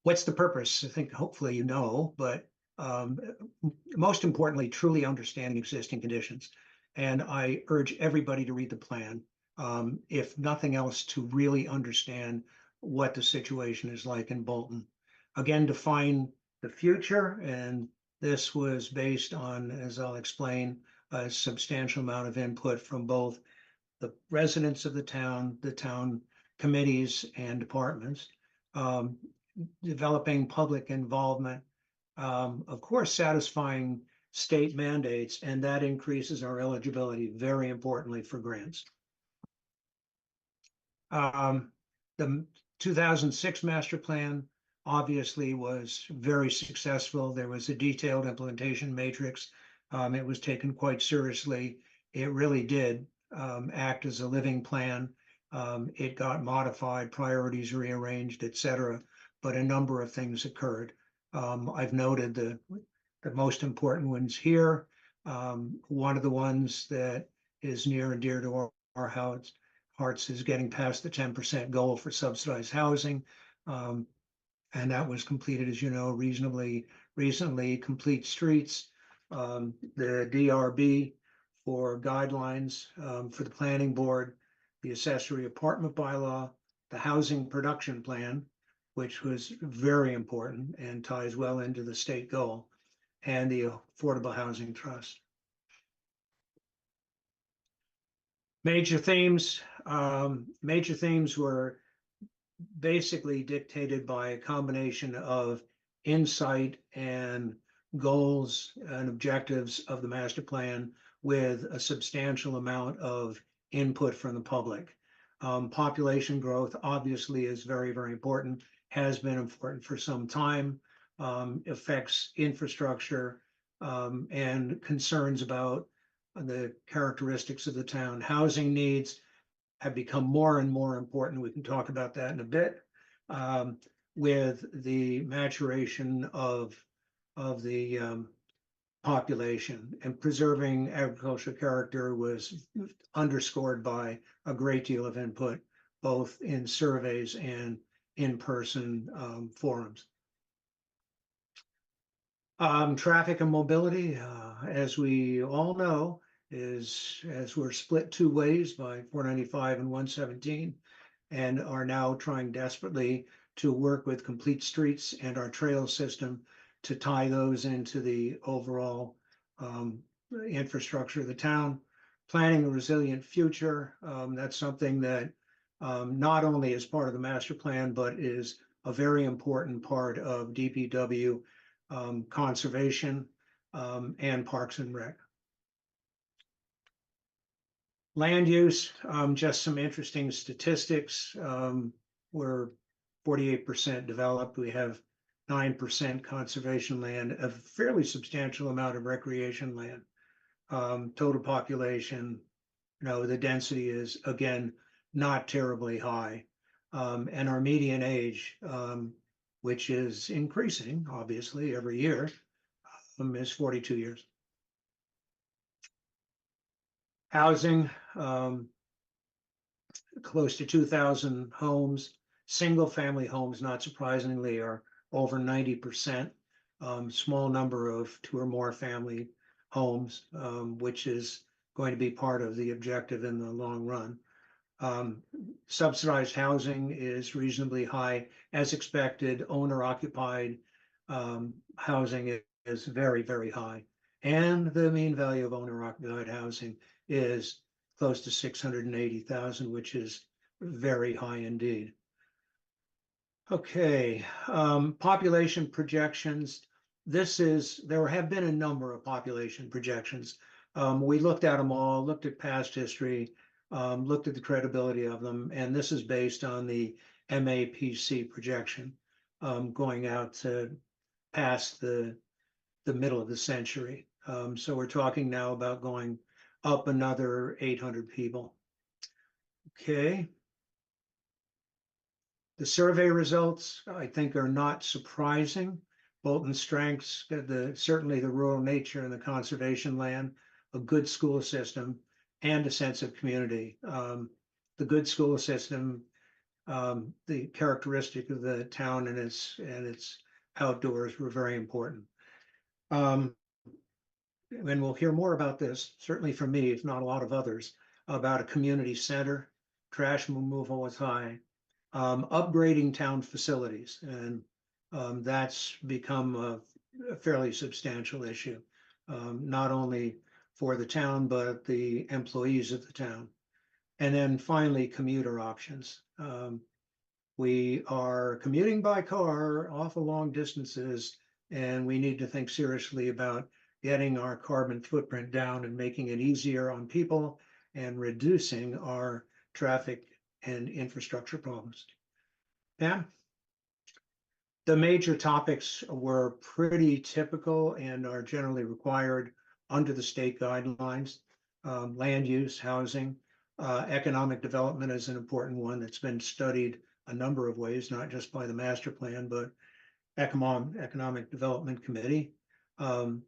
What's the purpose? I think hopefully you know, but most importantly, truly understanding existing conditions. And I urge everybody to read the plan, if nothing else, to really understand what the situation is like in Bolton. Again, define the future, and this was based on, as I'll explain, a substantial amount of input from both the residents of the town committees and departments, developing public involvement, of course, satisfying state mandates, and that increases our eligibility very importantly for grants. The 2006 master plan obviously was very successful. There was a detailed implementation matrix. It was taken quite seriously. It really did act as a living plan. It got modified, priorities rearranged, etc. But a number of things occurred. I've noted the most important ones here. One of the ones that is near and dear to our hearts is getting past the 10% goal for subsidized housing. And that was completed, as you know, reasonably recently. Complete streets, the DRB for guidelines for the planning board, the accessory apartment bylaw, the housing production plan, which was very important and ties well into the state goal, and the Affordable Housing Trust. Major themes were basically dictated by a combination of insight and goals and objectives of the master plan with a substantial amount of input from the public. Population growth obviously is very, very important, has been important for some time, affects infrastructure, and concerns about the characteristics of the town. Housing needs have become more and more important. We can talk about that in a bit. With the maturation of the population, and preserving agricultural character was underscored by a great deal of input, both in surveys and in-person forums. Traffic and mobility, as we all know, as we're split two ways by 495 and 117, and are now trying desperately to work with Complete Streets and our trail system to tie those into the overall infrastructure of the town. Planning a resilient future, that's something that not only is part of the master plan, but is a very important part of DPW conservation and Parks and Rec. Land use, just some interesting statistics. We're 48% developed. We have 9% conservation land, a fairly substantial amount of recreation land. Total population, the density is, again, not terribly high. And our median age, which is increasing, obviously, every year, is 42 years. Housing, close to 2,000 homes. Single-family homes, not surprisingly, are over 90%. Small number of 2 or more family homes, which is going to be part of the objective in the long run. Subsidized housing is reasonably high, as expected. Owner-occupied housing is very, very high. And the mean value of owner-occupied housing is close to 680,000, which is very high indeed. Okay, population projections. There have been a number of population projections. We looked at them all, looked at past history, looked at the credibility of them, and this is based on the MAPC projection going out to past the middle of the century. So we're talking now about going up another 800 people. Okay. The survey results, I think, are not surprising. Bolton's strengths, certainly the rural nature and the conservation land, a good school system, and a sense of community. The good school system, the characteristic of the town and its outdoors were very important. And we'll hear more about this, certainly from me, if not a lot of others, about a community center, trash removal is high, upgrading town facilities, and that's become a fairly substantial issue, not only for the town, but the employees of the town. And then finally, commuter options. We are commuting by car awful long distances, and we need to think seriously about getting our carbon footprint down and making it easier on people and reducing our traffic and infrastructure problems. Pam? The major topics were pretty typical and are generally required under the state guidelines. Land use, housing, economic development is an important one that's been studied a number of ways, not just by the master plan, but Economic Development Committee,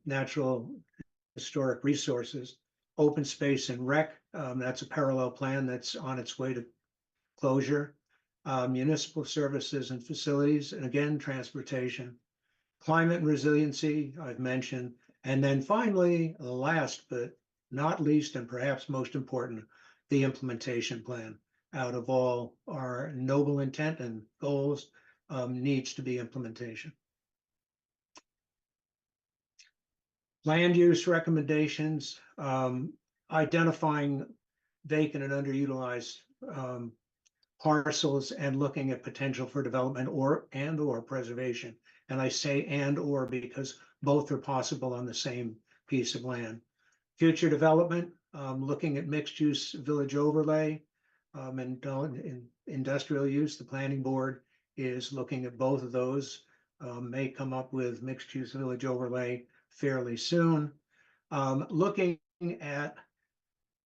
natural historic resources, open space and rec. That's a parallel plan that's on its way to closure. Municipal services and facilities, and again, transportation, climate and resiliency, I've mentioned. And then finally, last but not least, and perhaps most important, the implementation plan. Out of all our noble intent and goals, needs to be implementation. Land use recommendations, identifying vacant and underutilized parcels and looking at potential for development or preservation. And I say and or because both are possible on the same piece of land. Future development, looking at mixed use village overlay and industrial use. The planning board is looking at both of those, may come up with mixed use village overlay fairly soon. Looking at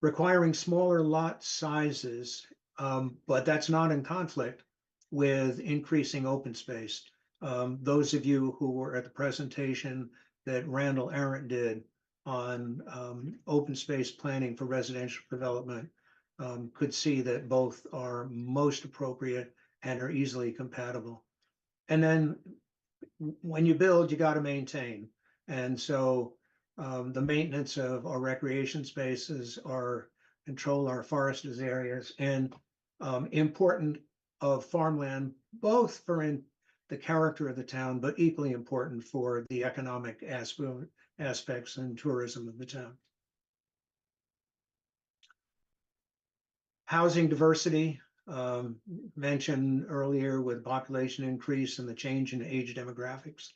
requiring smaller lot sizes, but that's not in conflict with increasing open space. Those of you who were at the presentation that Randall Arendt did on open space planning for residential development could see that both are most appropriate and are easily compatible. And then when you build, you got to maintain. And so the maintenance of our recreation spaces, our control our forested areas, and important of farmland, both for the character of the town, but equally important for the economic aspects and tourism of the town. Housing diversity, mentioned earlier with population increase and the change in age demographics.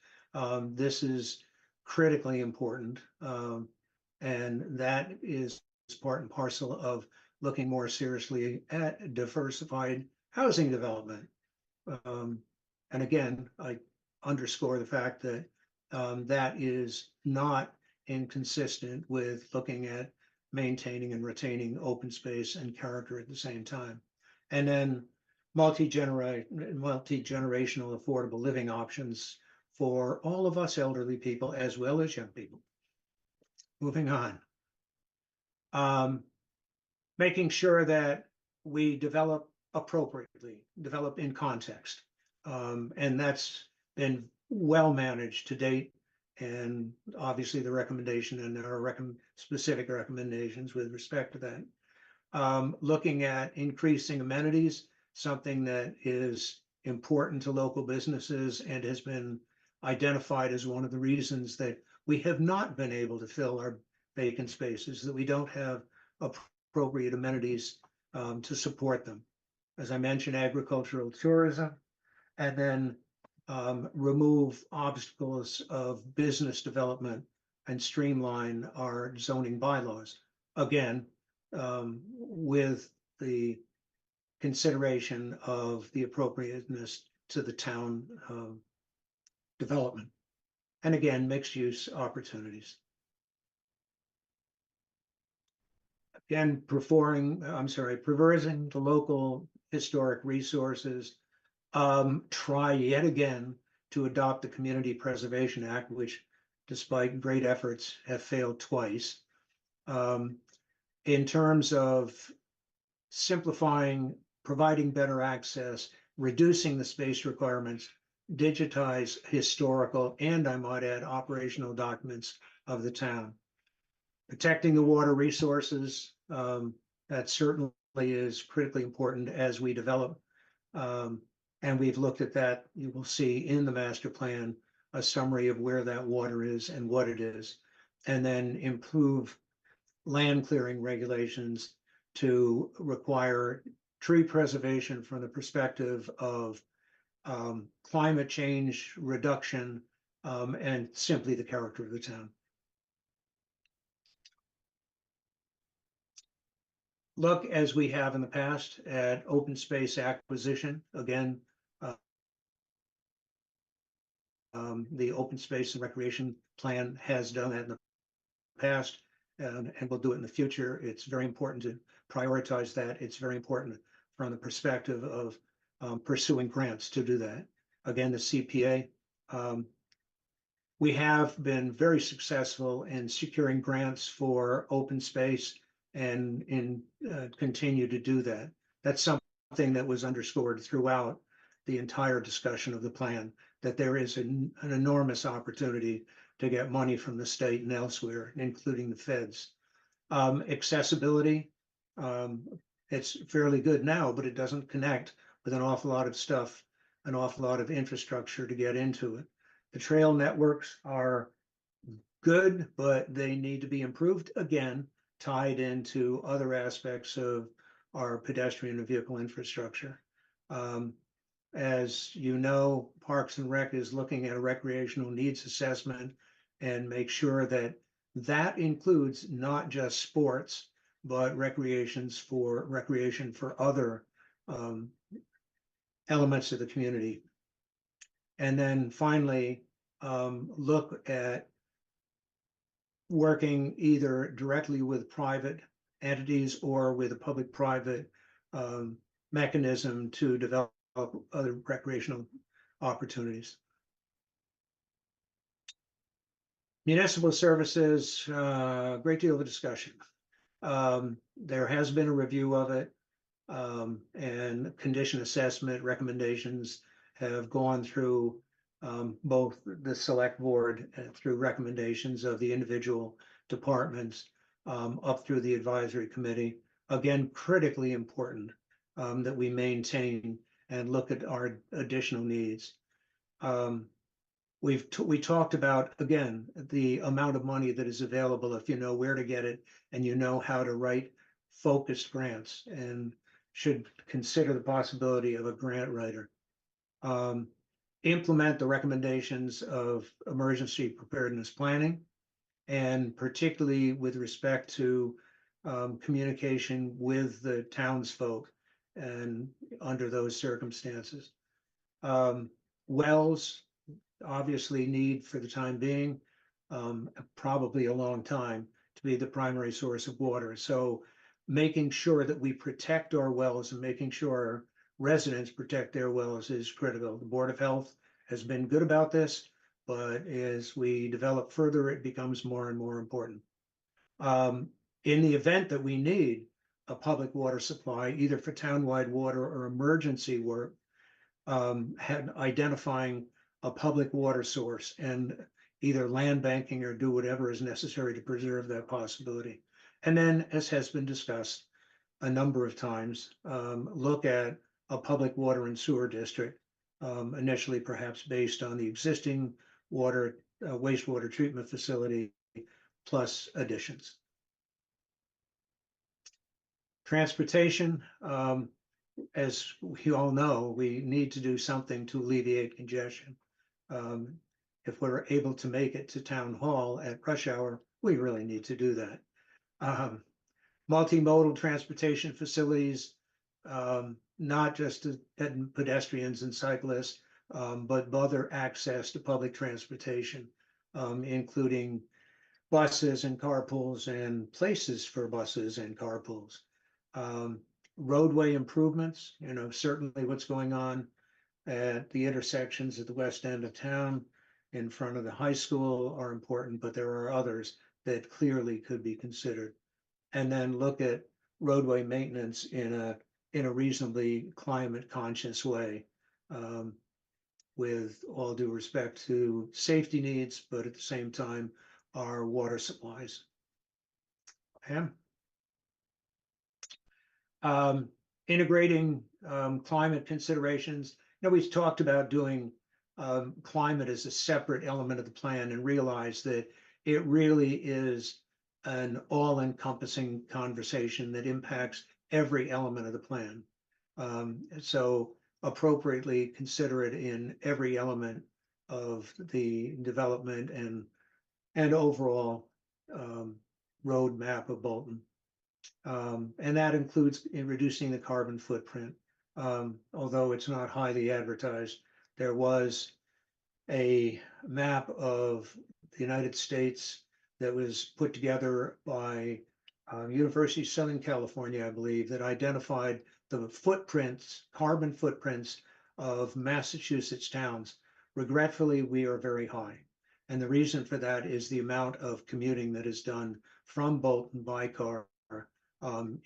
This is critically important, and that is part and parcel of looking more seriously at diversified housing development. And again, I underscore the fact that that is not inconsistent with looking at maintaining and retaining open space and character at the same time. And then multi-generational affordable living options for all of us elderly people as well as young people. Moving on. Making sure that we develop appropriately, develop in context. And that's been well managed to date. And obviously the recommendation, and there are specific recommendations with respect to that. Looking at increasing amenities, something that is important to local businesses and has been identified as one of the reasons that we have not been able to fill our vacant spaces, that we don't have appropriate amenities to support them. As I mentioned, agricultural tourism, and then remove obstacles of business development and streamline our zoning bylaws. Again, with the consideration of the appropriateness to the town development. And again, mixed use opportunities. Again, preserving the local historic resources. Try yet again to adopt the Community Preservation Act, which despite great efforts have failed twice. In terms of simplifying, providing better access, reducing the space requirements digitize historical and, I might add, operational documents of the town. Protecting the water resources, that certainly is critically important as we develop. And we've looked at that. You will see in the master plan a summary of where that water is and what it is, and then improve land clearing regulations to require tree preservation from the perspective of climate change reduction, and simply the character of the town. Look, as we have in the past, at open space acquisition. Again, the open space and recreation plan has done that in the past, and will do it in the future. It's very important to prioritize that. It's very important from the perspective of pursuing grants to do that. Again, the CPA, we have been very successful in securing grants for open space and continue to do that. That's something that was underscored throughout the entire discussion of the plan, that there is an enormous opportunity to get money from the state and elsewhere, including the feds. Accessibility, it's fairly good now, but it doesn't connect with an awful lot of stuff, an awful lot of infrastructure to get into it. The trail networks are good, but they need to be improved, again, tied into other aspects of our pedestrian and vehicle infrastructure. As you know, Parks and Rec is looking at a recreational needs assessment and make sure that that includes not just sports, but recreation for other elements of the community. And then finally, look at working either directly with private entities or with a public-private mechanism to develop other recreational opportunities. Municipal services, great deal of discussion. There has been a review of it, and condition assessment recommendations have gone through both the select board and through recommendations of the individual departments, up through the advisory committee. Again, critically important that we maintain and look at our additional needs. We talked about, again, the amount of money that is available if you know where to get it and you know how to write focused grants, and should consider the possibility of a grant writer. Implement the recommendations of emergency preparedness planning, and particularly with respect to communication with the townsfolk and under those circumstances. Wells obviously need, for the time being, probably a long time, to be the primary source of water. So making sure that we protect our wells and making sure residents protect their wells is critical. The Board of Health has been good about this, but as we develop further, it becomes more and more important. In the event that we need a public water supply, either for townwide water or emergency work, identifying a public water source and either land banking or do whatever is necessary to preserve that possibility. And then, as has been discussed a number of times, look at a public water and sewer district, initially perhaps based on the existing water, wastewater treatment facility plus additions. Transportation, as we all know, we need to do something to alleviate congestion. If we're able to make it to town hall at rush hour, we really need to do that. Multimodal transportation facilities, not just to pedestrians and cyclists, but other access to public transportation, including buses and carpools and places for buses and carpools. Roadway improvements, certainly what's going on at the intersections at the west end of town in front of the high school are important, but there are others that clearly could be considered. And then look at roadway maintenance in a reasonably climate conscious way. with all due respect to safety needs, but at the same time, our water supplies. Pam? Integrating climate considerations. You know, we've talked about doing climate as a separate element of the plan and realize that it really is an all-encompassing conversation that impacts every element of the plan. So appropriately consider it in every element of the development and overall roadmap of Bolton. And that includes in reducing the carbon footprint. Although it's not highly advertised, there was a map of the United States that was put together by University of Southern California, I believe, that identified the footprints, carbon footprints of Massachusetts towns. Regretfully, we are very high. And the reason for that is the amount of commuting that is done from Bolton by car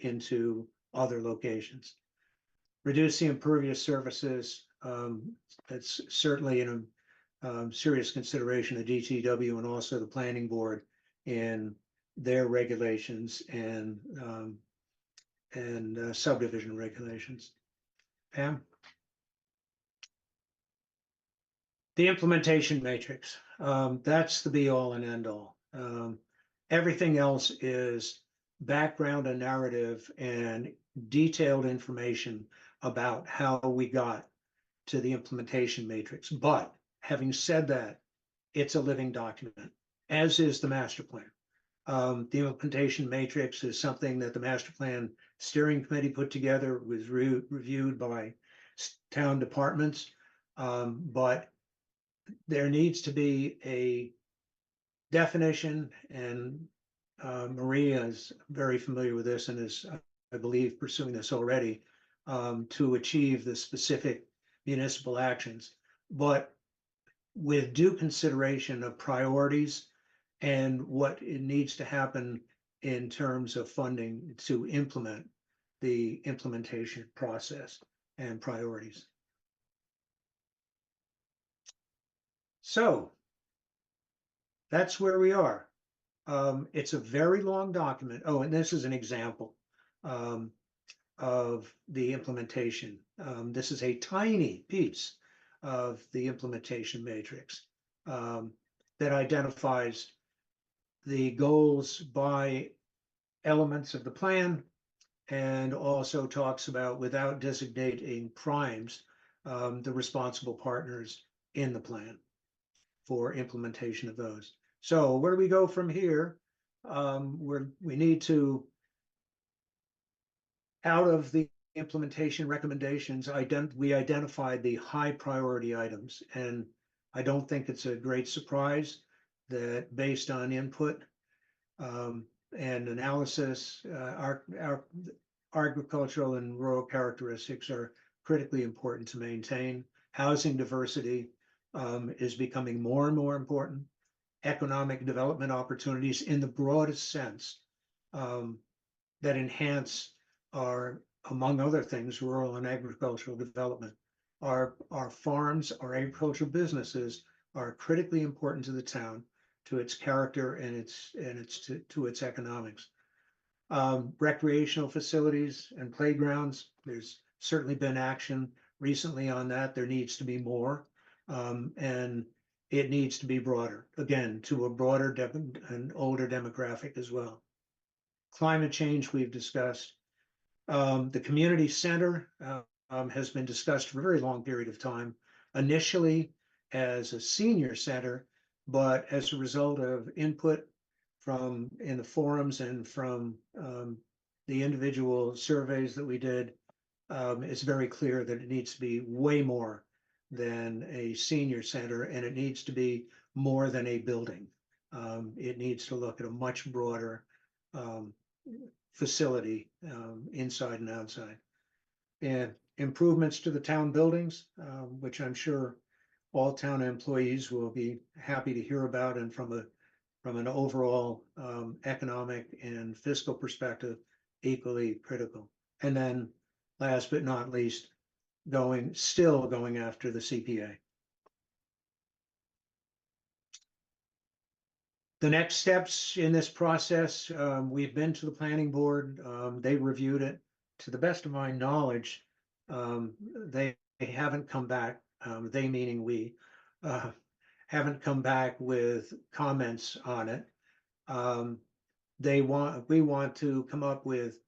into other locations. Reducing impervious surfaces, that's certainly in a serious consideration of DTW and also the planning board in their regulations and subdivision regulations. Pam? The implementation matrix, that's the be all and end all. Everything else is background and narrative and detailed information about how we got to the implementation matrix. But having said that, it's a living document, as is the master plan. The implementation matrix is something that the master plan steering committee put together, was reviewed by town departments. But there needs to be a definition, and Maria is very familiar with this and is, I believe, pursuing this already to achieve the specific municipal actions, but with due consideration of priorities and what it needs to happen in terms of funding to implement the implementation process and priorities. So that's where we are. It's a very long document. Oh, and this is an example of the implementation. This is a tiny piece of the implementation matrix that identifies the goals by elements of the plan and also talks about, without designating primes, the responsible partners in the plan for implementation of those. So where do we go from here? We need to, out of the implementation recommendations, we identified the high priority items. And I don't think it's a great surprise that based on input and analysis, our agricultural and rural characteristics are critically important to maintain. Housing diversity is becoming more and more important. Economic development opportunities in the broadest sense that enhance our, among other things, rural and agricultural development. Our farms, our agricultural businesses are critically important to the town, to its character and to its economics. Recreational facilities and playgrounds, there's certainly been action recently on that. There needs to be more, and it needs to be broader, again, to a broader and older demographic as well. Climate change, we've discussed. The community center has been discussed for a very long period of time, initially as a senior center, but as a result of input from in the forums and from the individual surveys that we did, it's very clear that it needs to be way more than a senior center, and it needs to be more than a building. It needs to look at a much broader facility inside and outside. And improvements to the town buildings, which I'm sure all town employees will be happy to hear about, and from an overall economic and fiscal perspective, equally critical. And then last but not least, still going after the CPA. The next steps in this process, we've been to the planning board, they reviewed it. To the best of my knowledge, they haven't come back, they meaning we, haven't come back with comments on it. We want to come up with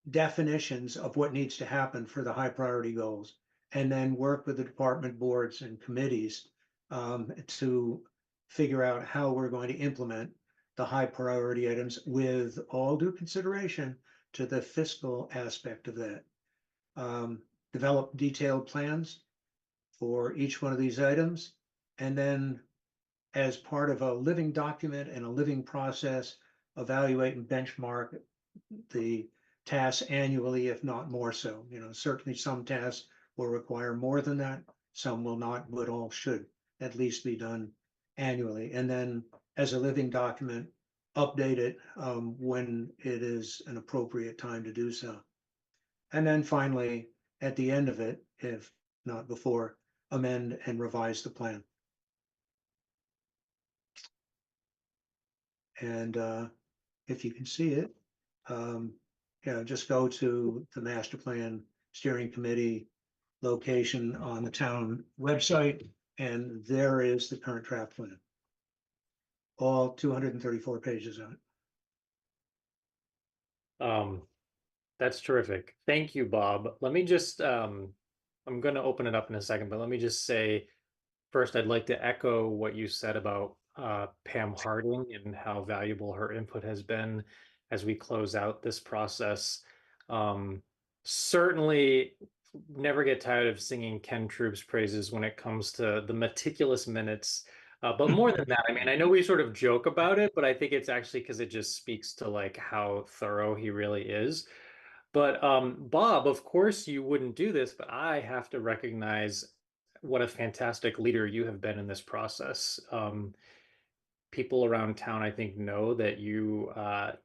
definitions of what needs to happen for the high priority goals, and then work with the department boards and committees to figure out how we're going to implement the high priority items with all due consideration to the fiscal aspect of that. Develop detailed plans for each one of these items, and then as part of a living document and a living process, evaluate and benchmark the tasks annually, if not more so. You know, certainly some tasks will require more than that, some will not, but all should at least be done annually. And then as a living document, update it when it is an appropriate time to do so. And then finally, at the end of it, if not before, amend and revise the plan. And if you can see it, just go to the master plan steering committee location on the town website, and there is the current draft plan. All 234 pages on it. That's terrific. Thank you, Bob. Let me just, I'm going to open it up in a second, but let me just say, first, I'd like to echo what you said about Pam Harding and how valuable her input has been as we close out this process. Certainly never get tired of singing Ken Troop's praises when it comes to the meticulous minutes. But more than that, I mean, I know we sort of joke about it, but I think it's actually because it just speaks to like how thorough he really is. But Bob, of course you wouldn't do this, but I have to recognize what a fantastic leader you have been in this process. People around town, I think, know that you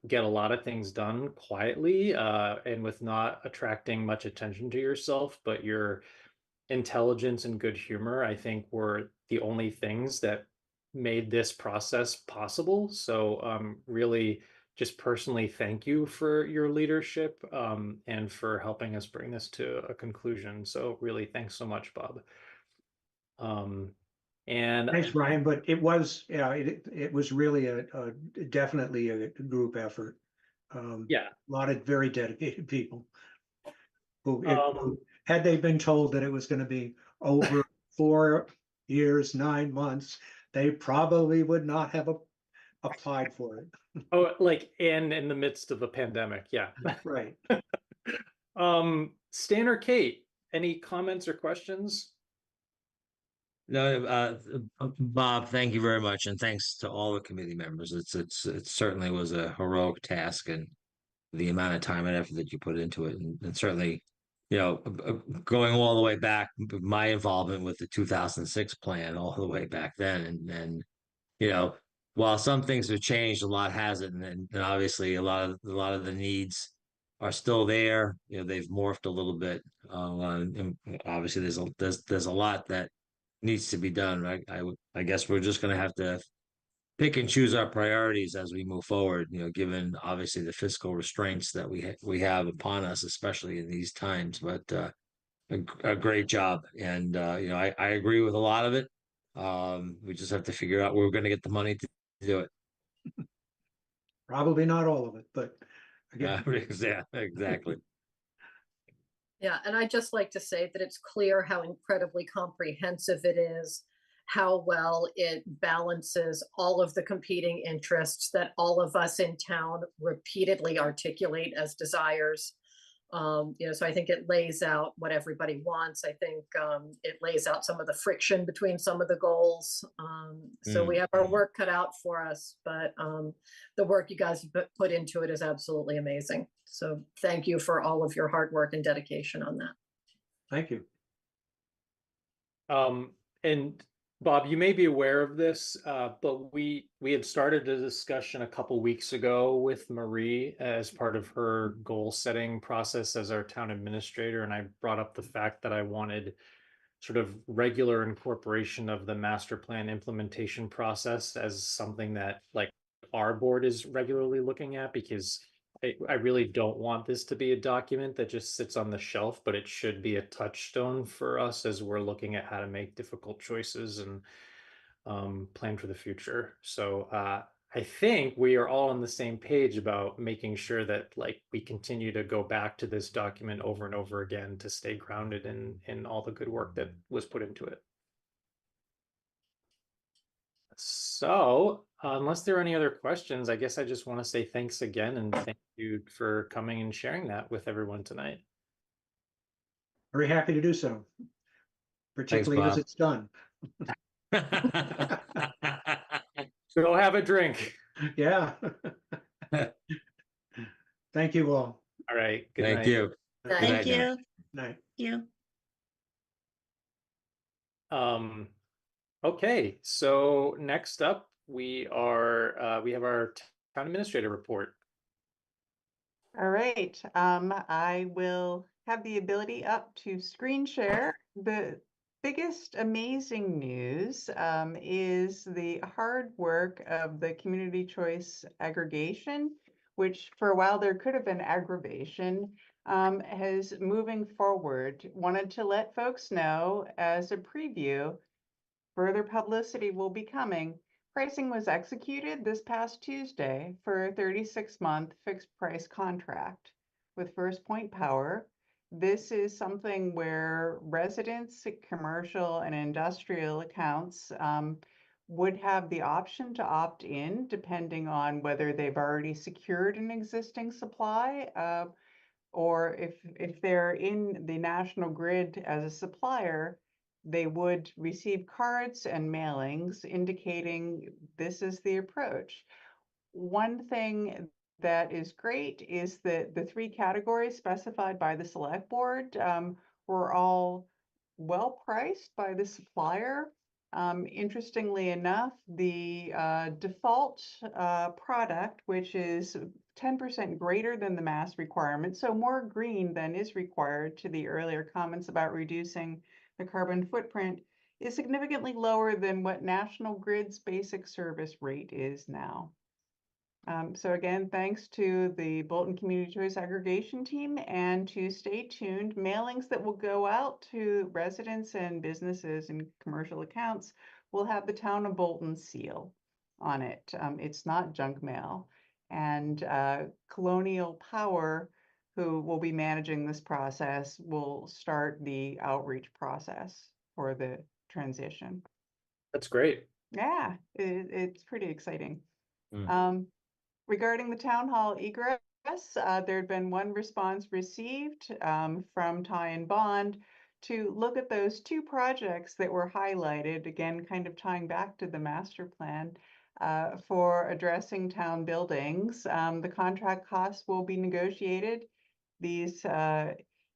get a lot of things done quietly and with not attracting much attention to yourself, but your intelligence and good humor, I think, were the only things that made this process possible. So really just personally thank you for your leadership and for helping us bring this to a conclusion. So really thanks so much, Bob. And Thanks, Brian, but it was, it was really definitely a group effort. Yeah, a lot of very dedicated people who, had they been told that it was going to be over 4 years, 9 months, they probably would not have applied for it. oh, like, and in the midst of a pandemic, yeah. Right. Stan or Kate, any comments or questions? No, Bob, thank you very much, and thanks to all the committee members. It certainly was a heroic task, and the amount of time and effort that you put into it, and certainly, going all the way back, my involvement with the 2006 plan all the way back then, and while some things have changed, a lot hasn't, and obviously a lot of the needs are still there. They've morphed a little bit. And obviously, there's a lot that needs to be done. I guess we're just going to have to pick and choose our priorities as we move forward. Given obviously the fiscal restraints that we have upon us, especially in these times. But a great job, and I agree with a lot of it. We just have to figure out where we're going to get the money to do it. Probably not all of it, but again. Yeah, exactly. Yeah, and I'd just like to say that it's clear how incredibly comprehensive it is, how well it balances all of the competing interests that all of us in town repeatedly articulate as desires. So I think it lays out what everybody wants. I think it lays out some of the friction between some of the goals. So we have our work cut out for us, but the work you guys put into it is absolutely amazing. So thank you for all of your hard work and dedication on that. Thank you. And Bob, you may be aware of this, but we had started a discussion a couple weeks ago with Marie as part of her goal setting process as our town administrator, and I brought up the fact that I wanted sort of regular incorporation of the master plan implementation process as something that like our board is regularly looking at, because I really don't want this to be a document that just sits on the shelf, but it should be a touchstone for us as we're looking at how to make difficult choices and plan for the future. So I think we are all on the same page about making sure that like we continue to go back to this document over and over again to stay grounded in all the good work that was put into it. So unless there are any other questions, I guess I just want to say thanks again and thank you for coming and sharing that with everyone tonight. Very happy to do so, particularly as Bob. it's done. Go have a drink. Yeah. Thank you all. All right. Good Thank night. you. Good Thank night now. you. Night. You. Okay, so next up we have our town administrator report. All right, I will have the ability up to screen share. The biggest amazing news is the hard work of the community choice aggregation, which for a while there could have been aggravation, has moving forward. Wanted to let folks know as a preview, further publicity will be coming. Pricing was executed this past Tuesday for a 36-month fixed price contract with First Point Power. This is something where residents, commercial and industrial accounts would have the option to opt in depending on whether they've already secured an existing supply or if they're in the national grid as a supplier, they would receive cards and mailings indicating this is the approach. One thing that is great is that the three categories specified by the select board were all well priced by the supplier. Interestingly enough, the default product, which is 10% greater than the mass requirement, so more green than is required to the earlier comments about reducing the carbon footprint, is significantly lower than what National Grid's basic service rate is now. So again, thanks to the Bolton Community Choice Aggregation team, and to stay tuned, mailings that will go out to residents and businesses and commercial accounts will have the Town of Bolton seal on it. It's not junk mail. And Colonial Power, who will be managing this process, will start the outreach process for the transition. That's great. Yeah, it's pretty exciting. Mm. Regarding the town hall egress, there had been one response received from Ty and Bond to look at those two projects that were highlighted, again, kind of tying back to the master plan for addressing town buildings. The contract costs will be negotiated. These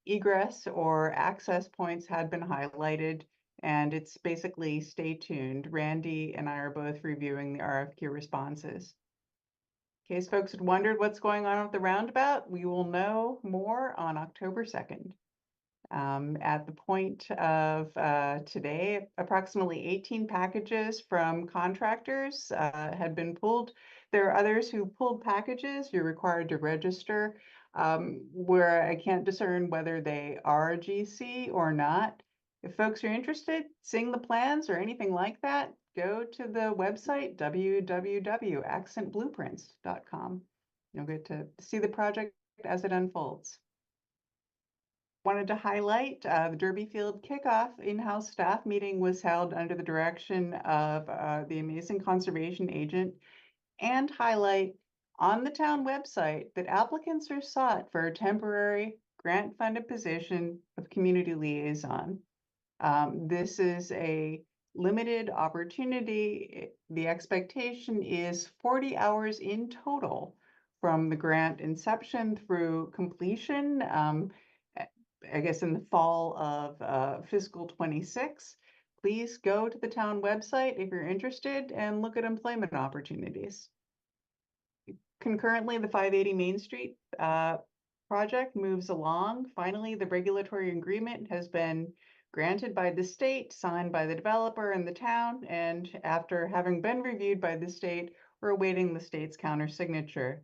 egress or access points had been highlighted, and it's basically stay tuned. Randy and I are both reviewing the RFQ responses. In case folks had wondered what's going on with the roundabout, we will know more on October 2nd. At the point of today, approximately 18 packages from contractors had been pulled. There are others who pulled packages. You're required to register, where I can't discern whether they are a GC or not. If folks are interested, seeing the plans or anything like that, go to the website www.accentblueprints.com. You'll get to see the project as it unfolds. Wanted to highlight the Derby Field kickoff in-house staff meeting was held under the direction of the amazing conservation agent, and highlight on the town website that applicants are sought for a temporary grant-funded position of community liaison. This is a limited opportunity. The expectation is 40 hours in total from the grant inception through completion, I guess in the fall of fiscal 26. Please go to the town website if you're interested and look at employment opportunities. Concurrently, the 580 Main Street project moves along. Finally, the regulatory agreement has been granted by the state, signed by the developer and the town, and after having been reviewed by the state, we're awaiting the state's counter signature.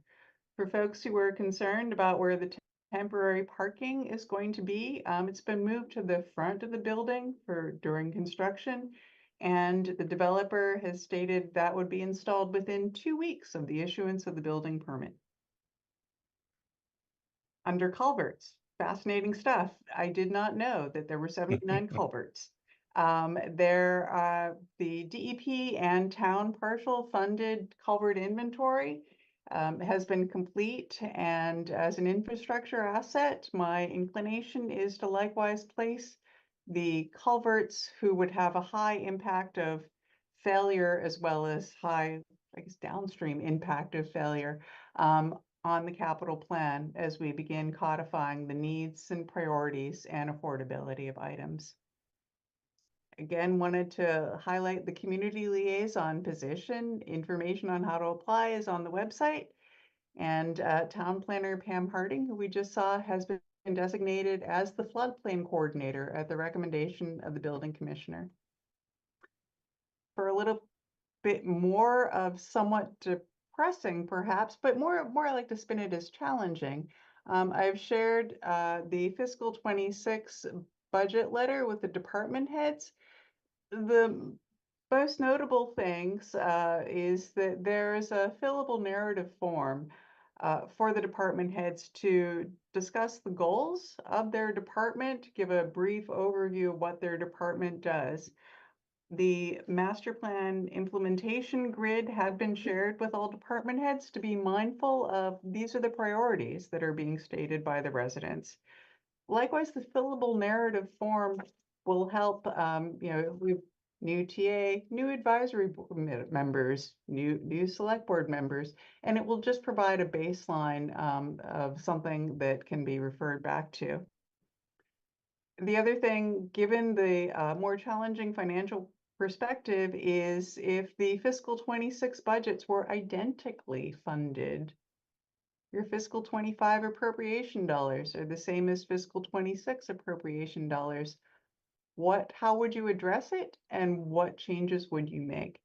For folks who are concerned about where the temporary parking is going to be, it's been moved to the front of the building during construction, and the developer has stated that would be installed within 2 weeks of the issuance of the building permit. Under culverts, fascinating stuff. I did not know that there were 79 culverts. The DEP and town partial funded culvert inventory has been complete, and as an infrastructure asset, my inclination is to likewise place the culverts who would have a high impact of failure as well as high, I guess, downstream impact of failure on the capital plan as we begin codifying the needs and priorities and affordability of items. Again, wanted to highlight the community liaison position. Information on how to apply is on the website. And town planner Pam Harding, who we just saw, has been designated as the floodplain coordinator at the recommendation of the building commissioner. For a little bit more of somewhat depressing perhaps, but more I like to spin it as challenging. I've shared the fiscal 26 budget letter with the department heads. The most notable things is that there is a fillable narrative form for the department heads to discuss the goals of their department, give a brief overview of what their department does. The master plan implementation grid had been shared with all department heads to be mindful of these are the priorities that are being stated by the residents. Likewise, the fillable narrative form will help, we've new TA, new advisory members, new select board members, and it will just provide a baseline of something that can be referred back to. The other thing, given the more challenging financial perspective, is if the fiscal 26 budgets were identically funded, your fiscal 25 appropriation dollars are the same as fiscal 26 appropriation dollars. How would you address it, and what changes would you make?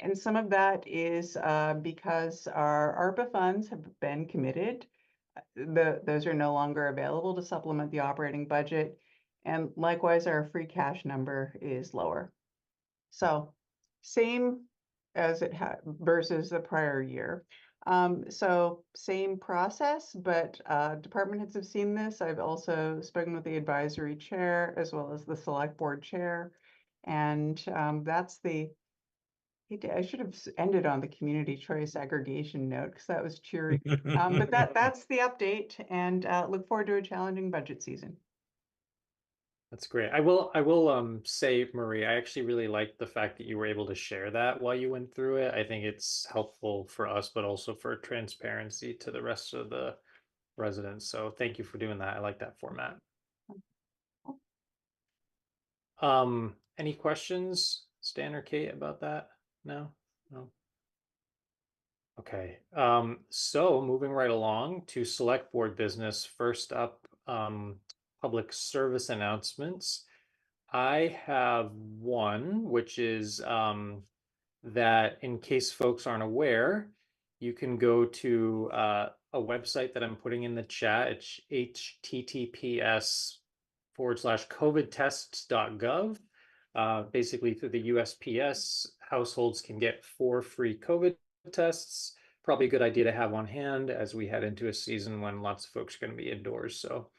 And some of that is because our ARPA funds have been committed. Those are no longer available to supplement the operating budget. And likewise, our free cash number is lower. So same as it had versus the prior year. So same process, but department heads have seen this. I've also spoken with the advisory chair as well as the select board chair. And that's I should have ended on the community choice aggregation note because that was cheery. But that's the update, and look forward to a challenging budget season. That's great. I will say, Marie, I actually really like the fact that you were able to share that while you went through it. I think it's helpful for us, but also for transparency to the rest of the residents. So thank you for doing that. I like that format. Any questions, Stan or Kate, about that? No? No. Okay. So moving right along to select board business. First up, public service announcements. I have one, which is that in case folks aren't aware, you can go to a website that I'm putting in the chat. It's https://covidtests.gov. Basically, through the USPS, households can get 4 free COVID tests. Probably a good idea to have on hand as we head into a season when lots of folks are going to be indoors. So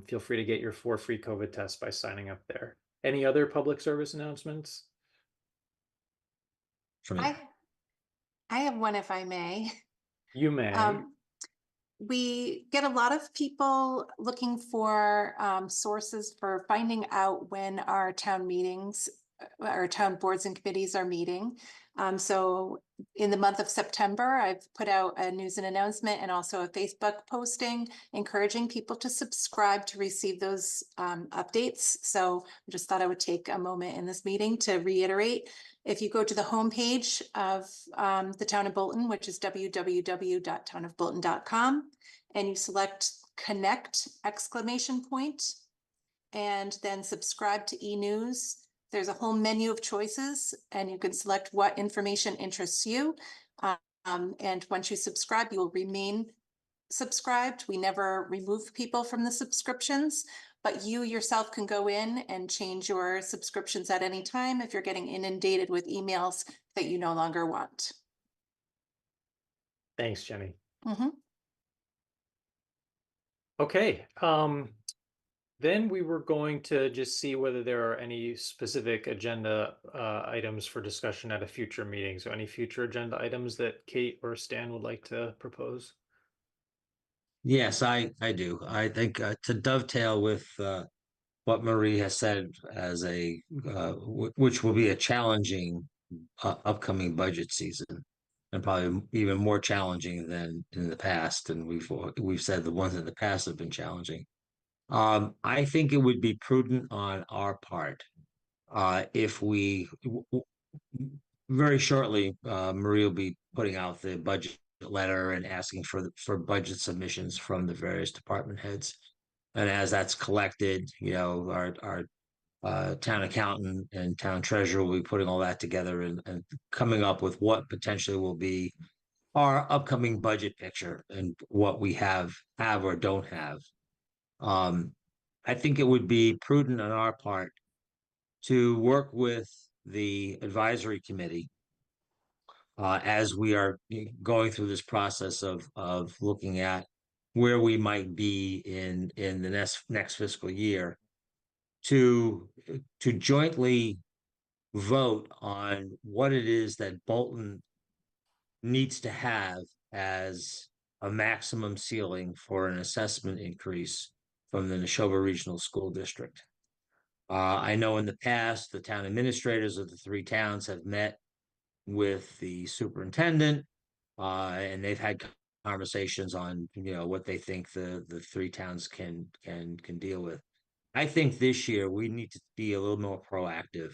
feel free to get your 4 free COVID tests by signing up there. Any other public service announcements? I have one, if I may. You may. We get a lot of people looking for sources for finding out when our town meetings, our town boards and committees are meeting. So in the month of September, I've put out a news and announcement and also a Facebook posting encouraging people to subscribe to receive those updates. So I just thought I would take a moment in this meeting to reiterate. If you go to the homepage of the Town of Bolton, which is www.townofbolton.com, and you select Connect ! and then subscribe to e-news. There's a whole menu of choices and you can select what information interests you. And once you subscribe, you will remain subscribed. We never remove people from the subscriptions, but you yourself can go in and change your subscriptions at any time if you're getting inundated with emails that you no longer want. Thanks, Jenny. Mhm. Okay, then we were going to just see whether there are any specific agenda items for discussion at a future meeting. So any future agenda items that Kate or Stan would like to propose? Yes, I do. I think to dovetail with what Marie has said as which will be a challenging upcoming budget season, and probably even more challenging than in the past. And we've said the ones in the past have been challenging. I think it would be prudent on our part if we very shortly, Marie will be putting out the budget letter and asking for budget submissions from the various department heads. And as that's collected, our town accountant and town treasurer will be putting all that together and coming up with what potentially will be our upcoming budget picture and what we have or don't have. I think it would be prudent on our part to work with the advisory committee as we are going through this process of looking at where we might be in the next fiscal year to jointly vote on what it is that Bolton needs to have as a maximum ceiling for an assessment increase from the Neshoba Regional School District. I know in the past, the town administrators of the three towns have met with the superintendent, and they've had conversations on, what they think the three towns can deal with. I think this year we need to be a little more proactive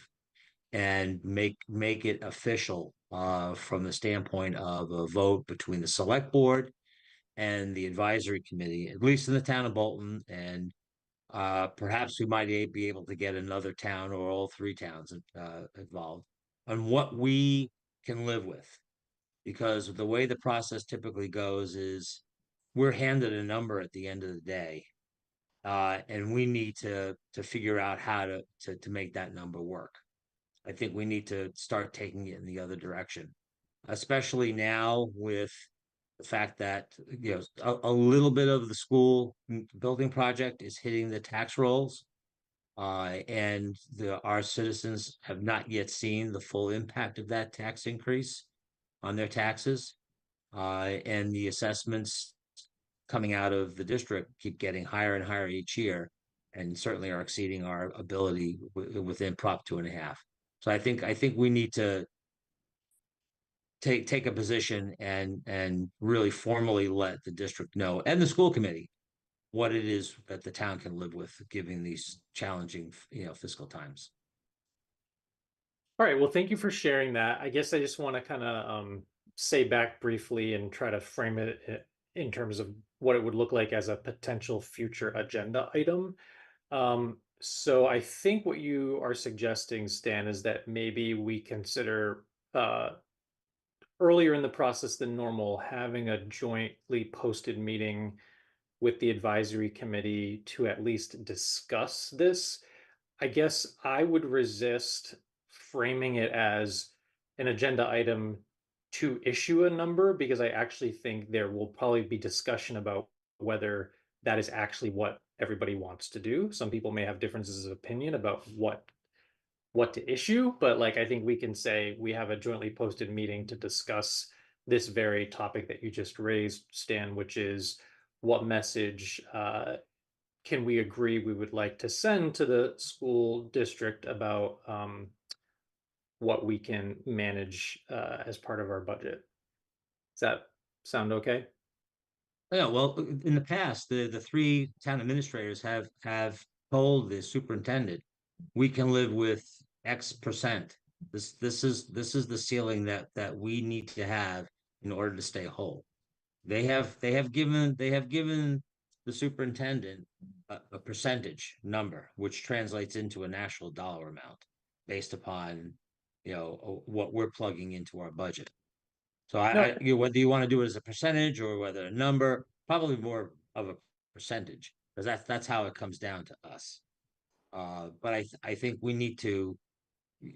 and make it official from the standpoint of a vote between the select board and the advisory committee, at least in the town of Bolton, and perhaps we might be able to get another town or all three towns involved on what we can live with. Because the way the process typically goes is we're handed a number at the end of the day, and we need to figure out how to make that number work. I think we need to start taking it in the other direction, especially now with the fact that a little bit of the school building project is hitting the tax rolls, and our citizens have not yet seen the full impact of that tax increase on their taxes, and the assessments coming out of the district keep getting higher and higher each year, and certainly are exceeding our ability within Prop 2.5. So I think we need to take a position and really formally let the district know and the school committee what it is that the town can live with, given these challenging, fiscal times. All right, well, thank you for sharing that. I guess I just want to kind of say back briefly and try to frame it in terms of what it would look like as a potential future agenda item. So I think what you are suggesting, Stan, is that maybe we consider earlier in the process than normal, having a jointly posted meeting with the advisory committee to at least discuss this. I guess I would resist framing it as an agenda item to issue a number, because I actually think there will probably be discussion about whether that is actually what everybody wants to do. Some people may have differences of opinion about what to issue, but like I think we can say we have a jointly posted meeting to discuss this very topic that you just raised, Stan, which is what message can we agree we would like to send to the school district about what we can manage as part of our budget. Does that sound okay? Yeah, well, in the past, the three town administrators have told the superintendent, we can live with X percent. This is the ceiling that we need to have in order to stay whole. They have given the superintendent a percentage number, which translates into a national dollar amount based upon, what we're plugging into our budget. So whether you want to do it as a percentage or whether a number, probably more of a percentage, because that's how it comes down to us. But I think we need to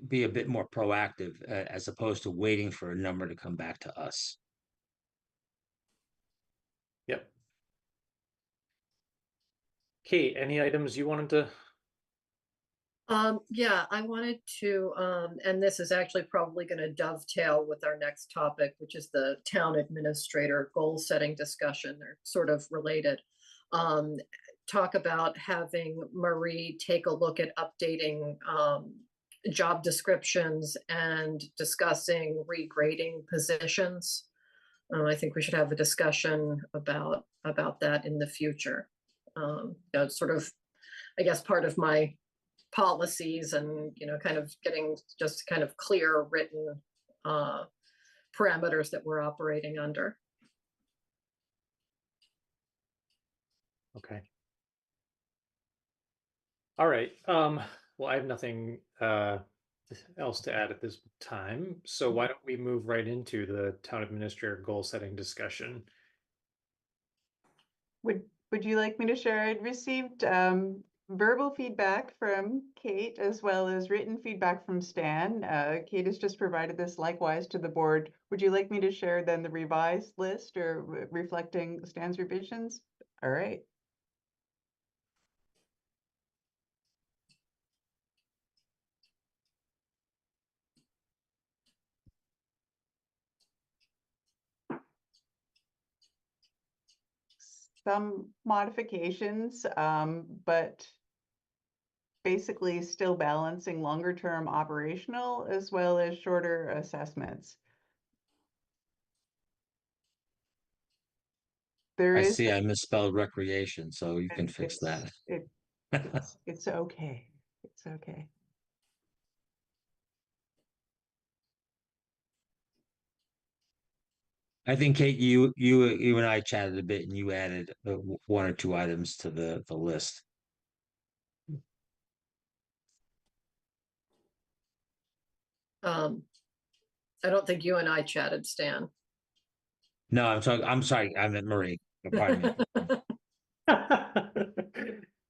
be a bit more proactive as opposed to waiting for a number to come back to us. Yep. Kate, any items you wanted to? Yeah, I wanted to, and this is actually probably going to dovetail with our next topic, which is the town administrator goal setting discussion. They're sort of related. Talk about having Marie take a look at updating job descriptions and discussing regrading positions. I think we should have a discussion about that in the future. That's sort of, I guess, part of my policies and, kind of getting just kind of clear written parameters that we're operating under. Okay. All right. Well, I have nothing else to add at this time. So why don't we move right into the town administrator goal setting discussion? Would you like me to share? I'd received verbal feedback from Kate as well as written feedback from Stan. Kate has just provided this likewise to the board. Would you like me to share then the revised list or reflecting Stan's revisions? All right. Some modifications, but basically still balancing longer term operational as well as shorter assessments. I see I misspelled recreation, so you can fix that. It's okay. It's okay. I think Kate, you and I chatted a bit, and you added one or two items to the list. I don't think you and I chatted, Stan. No, I'm sorry. I meant Marie. Pardon me.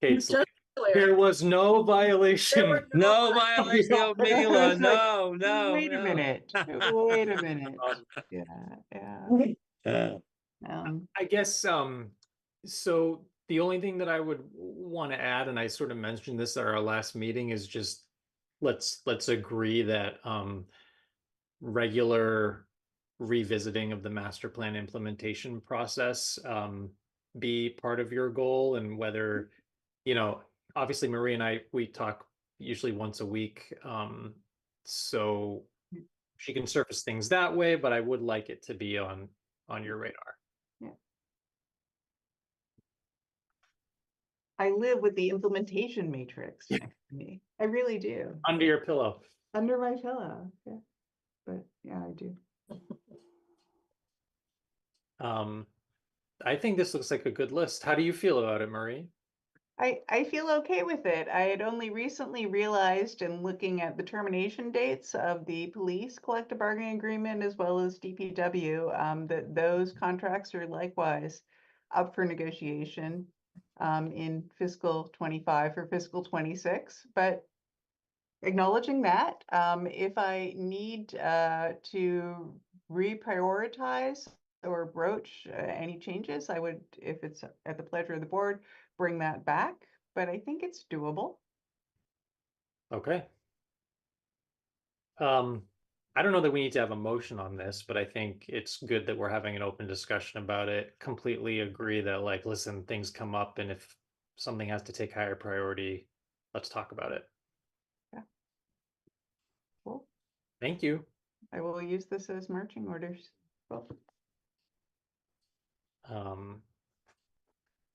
Kate's like, there was no violation. No violation of Mila. No. Wait a minute. Wait a minute. Yeah. I guess so the only thing that I would want to add, and I sort of mentioned this at our last meeting, is just let's agree that regular revisiting of the master plan implementation process be part of your goal, and whether, obviously Marie and we talk usually once a week, so she can surface things that way, but I would like it to be on your radar. Yeah. I live with the implementation matrix next to me. I really do. Under your pillow. Under my pillow. Yeah. But yeah, I do. I think this looks like a good list. How do you feel about it, Marie? I feel okay with it. I had only recently realized in looking at the termination dates of the police collective bargaining agreement as well as DPW, that those contracts are likewise up for negotiation in fiscal 25 or fiscal 26. But acknowledging that, if I need to reprioritize or broach any changes, I would, if it's at the pleasure of the board, bring that back, but I think it's doable. Okay. I don't know that we need to have a motion on this, but I think it's good that we're having an open discussion about it. Completely agree that, like, listen, things come up, and if something has to take higher priority, let's talk about it. Yeah. Cool. Thank you. I will use this as marching orders. Cool.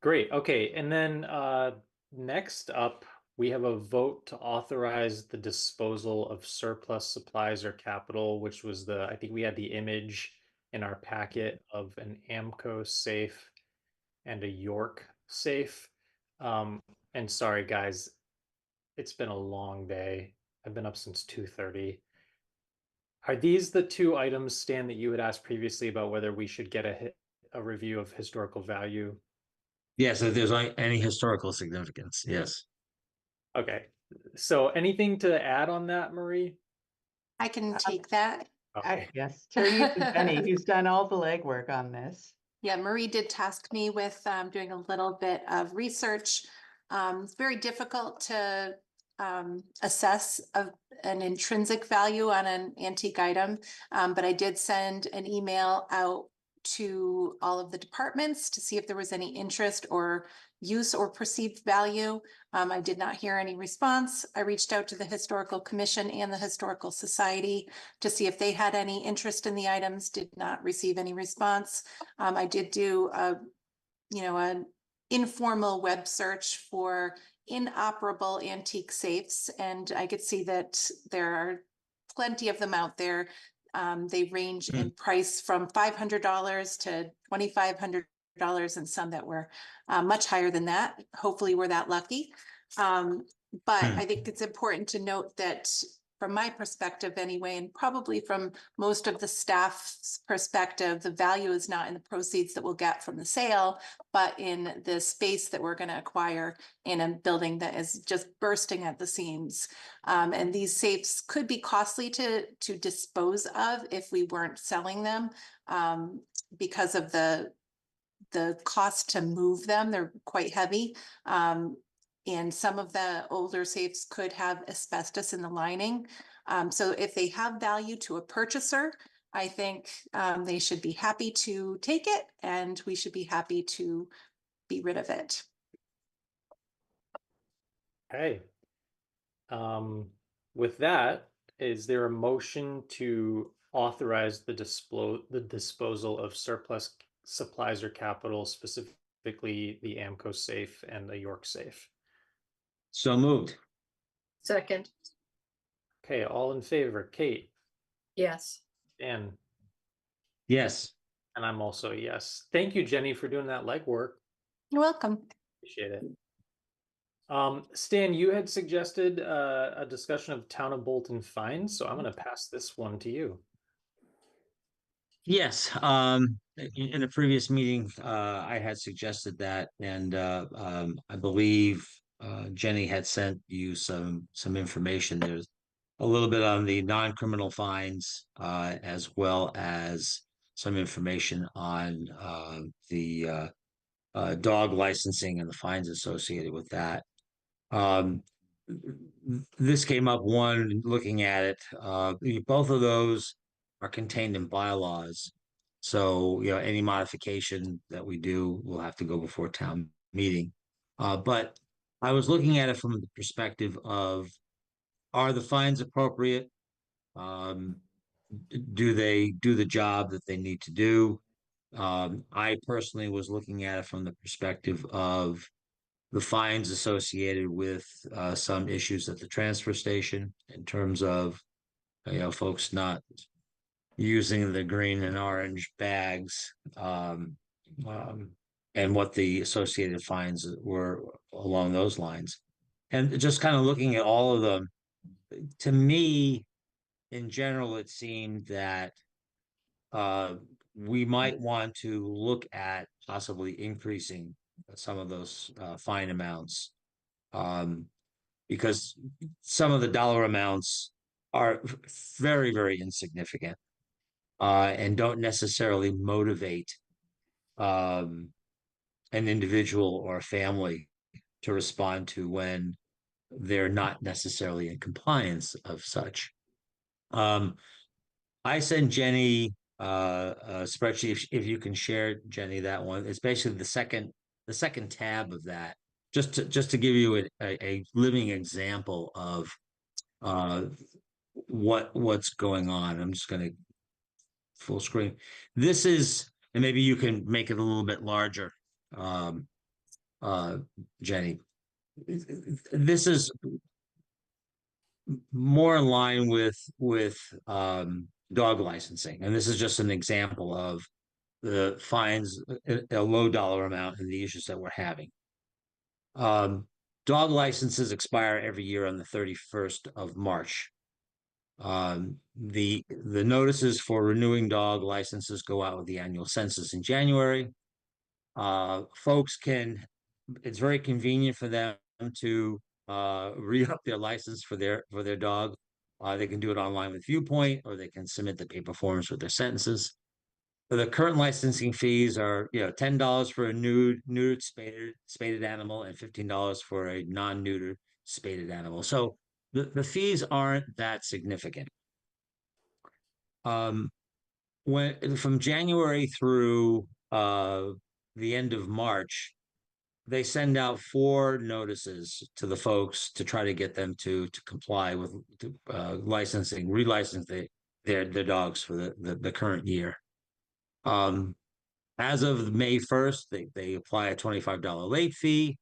Great. Okay. And then next up, we have a vote to authorize the disposal of surplus supplies or capital, which was I think we had the image in our packet of an Amco safe and a York safe. And sorry, guys, it's been a long day. I've been up since 2:30. Are these the two items, Stan, that you had asked previously about whether we should get a review of historical value? Yes, if there's any historical significance, yes. Okay, so anything to add on that, Marie? I can take that. Okay. Yes, turn you to Jenny, who's done all the legwork on this. Yeah, Marie did task me with doing a little bit of research. It's very difficult to assess an intrinsic value on an antique item, but I did send an email out to all of the departments to see if there was any interest or use or perceived value. I did not hear any response. I reached out to the Historical Commission and the Historical Society to see if they had any interest in the items, did not receive any response. I did do an informal web search for inoperable antique safes, and I could see that there are plenty of them out there. They range in price from $500 to $2,500, and some that were much higher than that. Hopefully we're that lucky. But I think it's important to note that from my perspective anyway, and probably from most of the staff's perspective, the value is not in the proceeds that we'll get from the sale, but in the space that we're going to acquire in a building that is just bursting at the seams. And these safes could be costly to dispose of if we weren't selling them, because of the cost to move them. They're quite heavy. And some of the older safes could have asbestos in the lining. So if they have value to a purchaser, I think they should be happy to take it, and we should be happy to be rid of it. Okay. With that, is there a motion to authorize the disposal of surplus supplies or capital, specifically the Amco safe and the York safe? So moved. Second, Okay, all in favor, Kate, yes. Dan, Yes. and I'm also a yes. Thank you, Jenny, for doing that legwork. You're welcome. Appreciate it. Stan, you had suggested a discussion of Town of Bolton fines, so I'm going to pass this one to you. Yes, in a previous meeting, I had suggested that, and I believe Jenny had sent you some information. There's a little bit on the non-criminal fines, as well as some information on the dog licensing and the fines associated with that. This came up, one, looking at it, both of those are contained in bylaws. So, any modification that we do will have to go before town meeting. But I was looking at it from the perspective of, are the fines appropriate? Do they do the job that they need to do? I personally was looking at it from the perspective of the fines associated with some issues at the transfer station in terms of, folks not using the green and orange bags, and what the associated fines were along those lines. And just kind of looking at all of them, to me, in general, it seemed that we might want to look at possibly increasing some of those fine amounts, because some of the dollar amounts are very, very insignificant, and don't necessarily motivate an individual or a family to respond to when they're not necessarily in compliance of such. I sent Jenny a spreadsheet, if you can share, Jenny, that one. It's basically the second tab of that, just to give you a living example of what's going on. I'm just going to full screen. This is, and maybe you can make it a little bit larger, Jenny. This is more in line with dog licensing, and this is just an example of the fines, a low dollar amount, and the issues that we're having. Dog licenses expire every year on the 31st of March. The notices for renewing dog licenses go out with the annual census in January. Folks it's very convenient for them to re-up their license for their dog. They can do it online with Viewpoint, or they can submit the paper forms with their sentences. The current licensing fees are, $10 for a neutered spaded animal and $15 for a non-neutered spaded animal. So the fees aren't that significant. From January through the end of March, they send out 4 notices to the folks to try to get them to comply with relicense their dogs for the current year. As of May 1st, they apply a $25 late fee.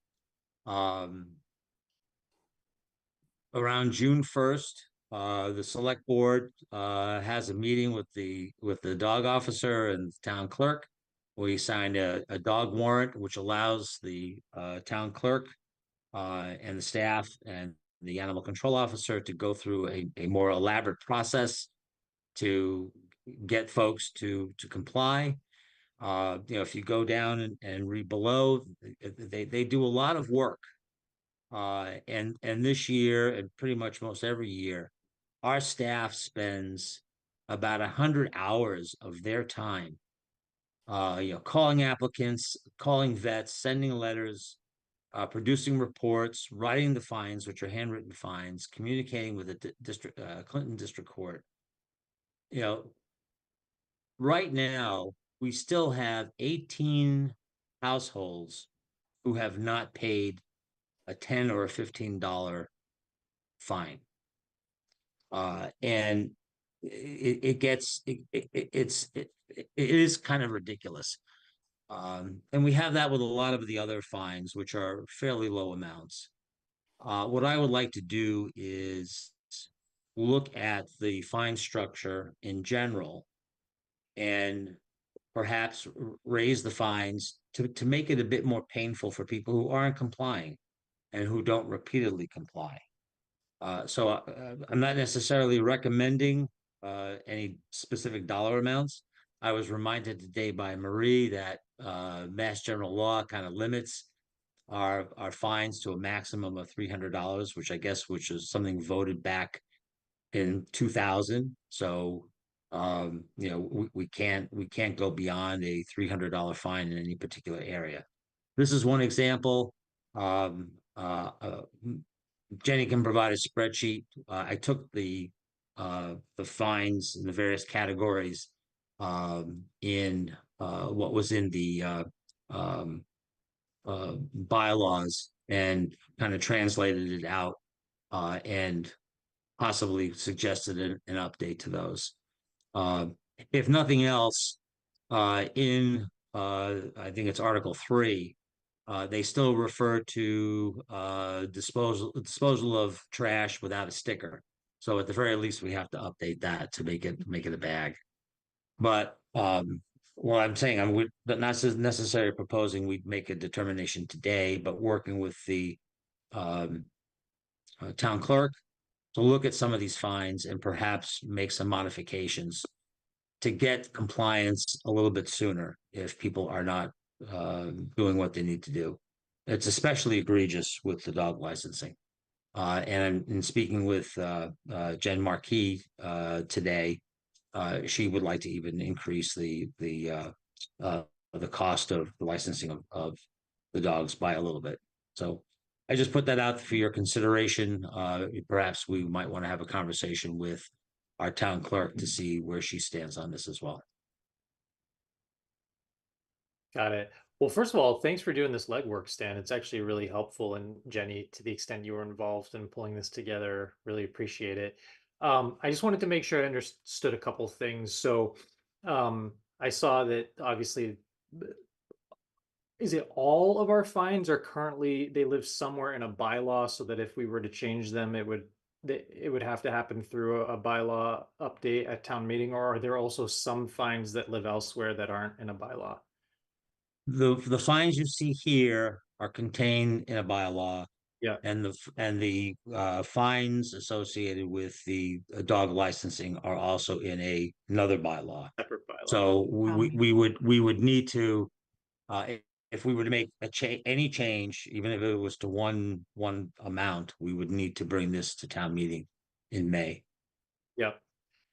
Around June 1st, the select board has a meeting with the dog officer and the town clerk. We signed a dog warrant, which allows the town clerk and the staff and the animal control officer to go through a more elaborate process to get folks to comply. If you go down and read below, they do a lot of work. And this year, and pretty much most every year, our staff spends about 100 hours of their time, calling applicants, calling vets, sending letters, producing reports, writing the fines, which are handwritten fines, communicating with the Clinton District Court. Right now, we still have 18 households who have not paid a $10 or a $15 fine. And it is kind of ridiculous. And we have that with a lot of the other fines, which are fairly low amounts. What I would like to do is look at the fine structure in general and perhaps raise the fines to make it a bit more painful for people who aren't complying and who don't repeatedly comply. So I'm not necessarily recommending any specific dollar amounts. I was reminded today by Marie that Mass General Law kind of limits our fines to a maximum of $300, which is something voted back in 2000. So we can't go beyond a $300 fine in any particular area. This is one example. Jenny can provide a spreadsheet. I took the fines in the various categories in what was in the bylaws and kind of translated it out and possibly suggested an update to those. If nothing else, in I think it's Article 3, they still refer to disposal of trash without a sticker. So at the very least, we have to update that to make it a bag. But what I'm saying, I'm not necessarily proposing we make a determination today, but working with the town clerk to look at some of these fines and perhaps make some modifications to get compliance a little bit sooner if people are not doing what they need to do. It's especially egregious with the dog licensing. And in speaking with Jen Marquis today, she would like to even increase the cost of the licensing of the dogs by a little bit. So I just put that out for your consideration. Perhaps we might want to have a conversation with our town clerk to see where she stands on this as well. Got it. Well, first of all, thanks for doing this legwork, Stan. It's actually really helpful. And Jenny, to the extent you were involved in pulling this together, really appreciate it. I just wanted to make sure I understood a couple things. So I saw that obviously, is it all of our fines are currently, they live somewhere in a bylaw so that if we were to change them, it would have to happen through a bylaw update at town meeting, or are there also some fines that live elsewhere that aren't in a bylaw? The fines you see here are contained in a bylaw. Yeah. And the fines associated with the dog licensing are also in another bylaw. Separate bylaw. So we would need to, if we were to make any change, even if it was to one amount, we would need to bring this to town meeting in May. Yeah.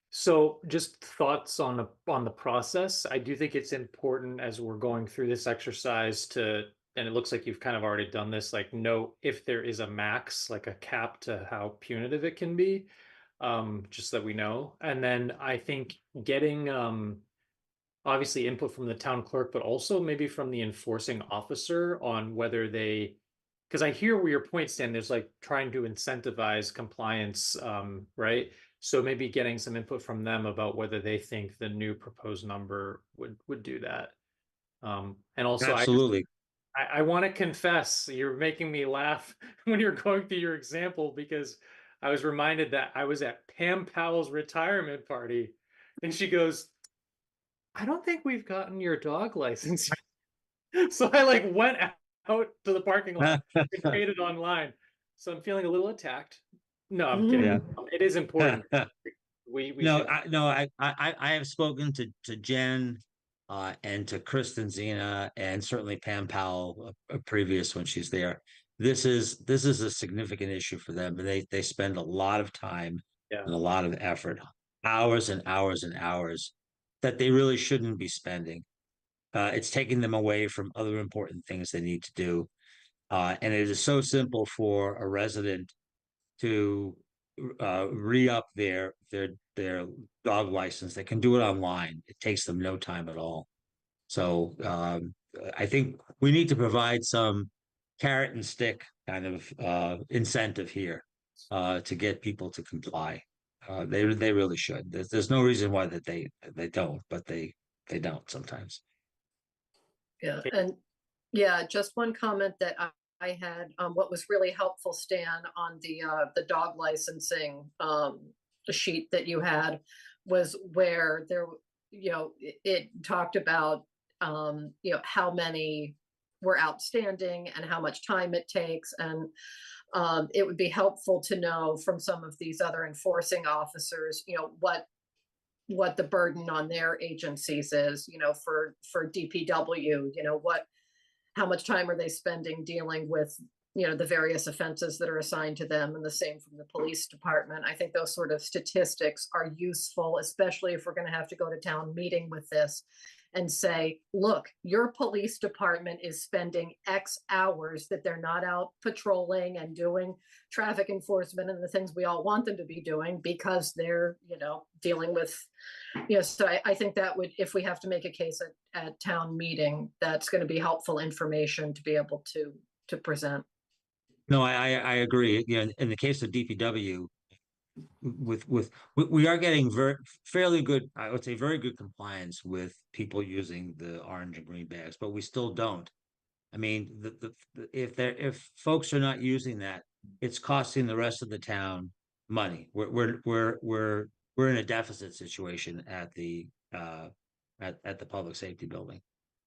So just thoughts on the process. I do think it's important as we're going through this exercise to, and it looks like you've kind of already done this, like note if there is a max, like a cap to how punitive it can be, just so that we know. And then I think getting obviously input from the town clerk, but also maybe from the enforcing officer on whether they, because I hear where your point stand, there's like trying to incentivize compliance, right? So maybe getting some input from them about whether they think the new proposed number would do that. And also Absolutely. I want to confess, you're making me laugh when you're going through your example, because I was reminded that I was at Pam Powell's retirement party and she goes, I don't think we've gotten your dog license. So I like went out to the parking lot and paid it online. So I'm feeling a little attacked. No, I'm kidding. Yeah. It is important. We No, should. I have spoken to Jen and to Kristen Zena and certainly Pam Powell, previous when she's there. This is a significant issue for them, and they spend a lot of time Yeah. and a lot of effort, hours and hours and hours that they really shouldn't be spending. It's taking them away from other important things they need to do. And it is so simple for a resident to re-up their dog license. They can do it online. It takes them no time at all. So I think we need to provide some carrot and stick kind of incentive here to get people to comply. They really should. There's no reason why that they don't, but they don't sometimes. Yeah, and yeah, just one comment that I had, what was really helpful, Stan, on the dog licensing sheet that you had was where there, it talked about, how many were outstanding and how much time it takes. And it would be helpful to know from some of these other enforcing officers, what the burden on their agencies is, for DPW, how much time are they spending dealing with, the various offenses that are assigned to them, and the same from the police department. I think those sort of statistics are useful, especially if we're going to have to go to town meeting with this and say, look, your police department is spending X hours that they're not out patrolling and doing traffic enforcement and the things we all want them to be doing because they're, dealing with, so I think that would, if we have to make a case at town meeting, that's going to be helpful information to be able to present. No, I agree. In the case of DPW, we are getting fairly good, I would say very good compliance with people using the orange and green bags, but we still don't. I mean, if folks are not using that, it's costing the rest of the town money. We're in a deficit situation at the public safety building.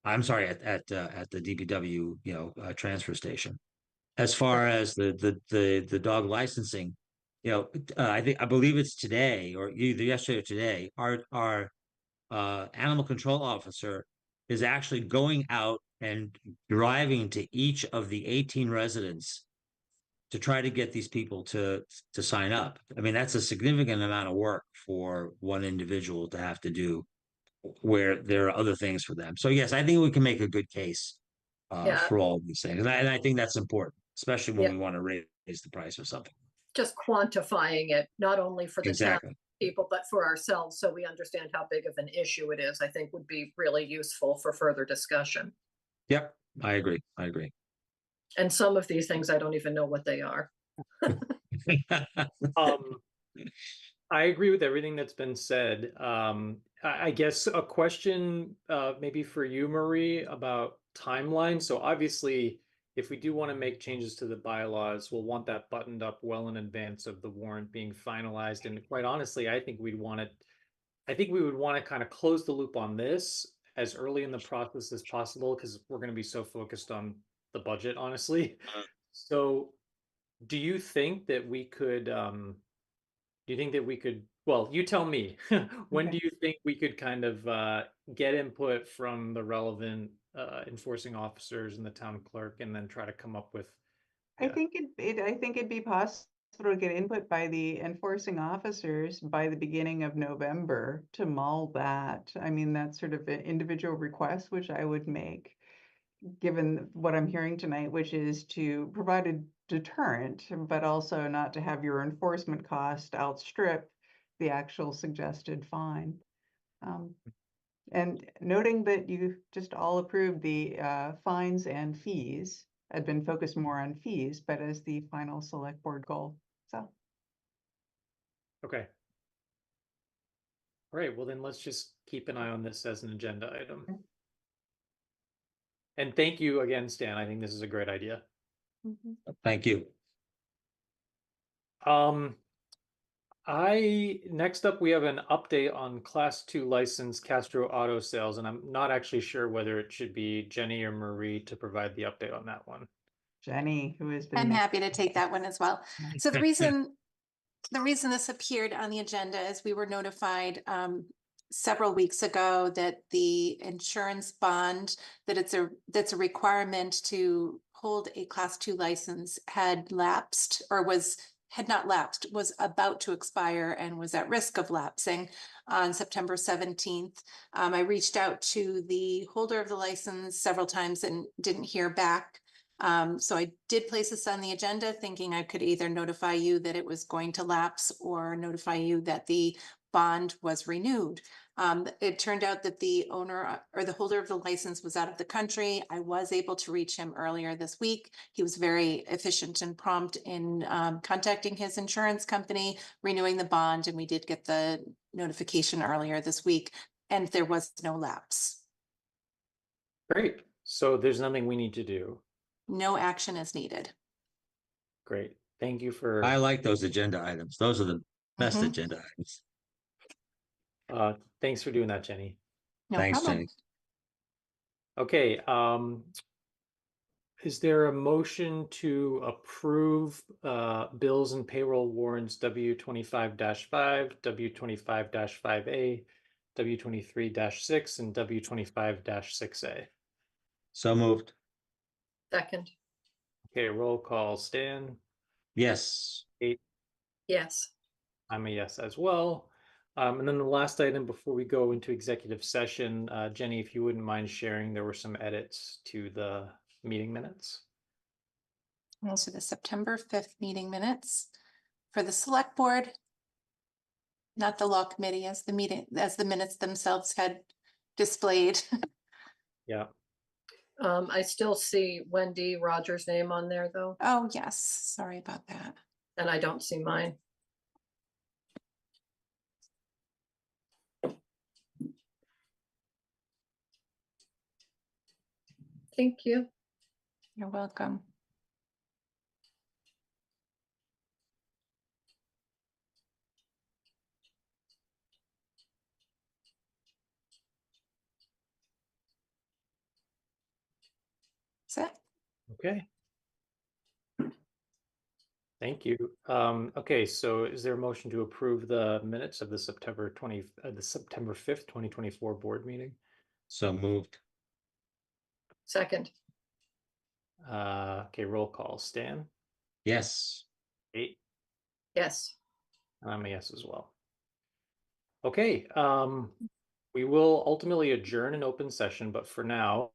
I'm sorry, at the DPW, transfer station. As far as the dog licensing, I believe it's today or either yesterday or today, our animal control officer is actually going out and driving to each of the 18 residents to try to get these people to sign up. I mean, that's a significant amount of work for one individual to have to do, where there are other things for them. So yes, I think we can make a good case for all of these things. And I think that's important, especially when we want to raise the price or something. Just quantifying it, not only for the town Exactly. people, but for ourselves, so we understand how big of an issue it is, I think would be really useful for further discussion. Yep, I agree. And some of these things, I don't even know what they are. I agree with everything that's been said. I guess a question maybe for you, Marie, about timeline. So obviously, if we do want to make changes to the bylaws, we'll want that buttoned up well in advance of the warrant being finalized. And quite honestly, I think we would want to kind of close the loop on this as early in the process as possible, because we're going to be so focused on the budget, honestly. So do you think that we could, well, you tell me, when do Okay. you think we could kind of get input from the relevant enforcing officers and the town clerk and then try to come up with, I think I think it'd be possible to get input by the enforcing officers by the beginning of November to mull that. I mean, that's sort of an individual request, which I would make, given what I'm hearing tonight, which is to provide a deterrent, but also not to have your enforcement cost outstrip the actual suggested fine. And noting that you just all approved the fines and fees, had been focused more on fees, but as the final select board goal. So, okay. All right, well then let's just keep an eye on this as an agenda item. And thank you again, Stan. I think this is a great idea. Thank you. Next up, we have an update on Class 2 license Castro Auto Sales, and I'm not actually sure whether it should be Jenny or Marie to provide the update on that one. Jenny, who has been. I'm happy to take that one as well. So the reason this appeared on the agenda is we were notified several weeks ago that the insurance bond, that's a requirement to hold a Class 2 license, had lapsed or had not lapsed, was about to expire and was at risk of lapsing on September 17th. I reached out to the holder of the license several times and didn't hear back. So I did place this on the agenda thinking I could either notify you that it was going to lapse or notify you that the bond was renewed. It turned out that the owner or the holder of the license was out of the country. I was able to reach him earlier this week. He was very efficient and prompt in contacting his insurance company, renewing the bond, and we did get the notification earlier this week, and there was no lapse. Great. So there's nothing we need to do. No action is needed. Great. Thank you for. I like those agenda items. Those are the best agenda items. Thanks for doing that, Jenny. No Thanks, problem. Jenny. Okay. Is there a motion to approve bills and payroll warrants W25-5, W25-5A, W23-6, and W25-6A? So moved. Second, Okay, roll call. Stan? Yes. Kate? yes. I'm a yes as well. And then the last item before we go into executive session, Jenny, if you wouldn't mind sharing, there were some edits to the meeting minutes. Those are the September 5th meeting minutes for the select board, not the law committee, as the minutes themselves had displayed. Yeah. I still see Wendy Rogers' name on there though, Oh, yes. Sorry about that. and I don't see mine. Thank you. You're welcome. That's it. Okay. Thank you. Okay, so is there a motion to approve the minutes of the September 5th, 2024 board meeting? So moved. Second, Okay, roll call. Stan? Yes. Kate? yes. And I'm a yes as well. Okay, we will ultimately adjourn an open session, but for now,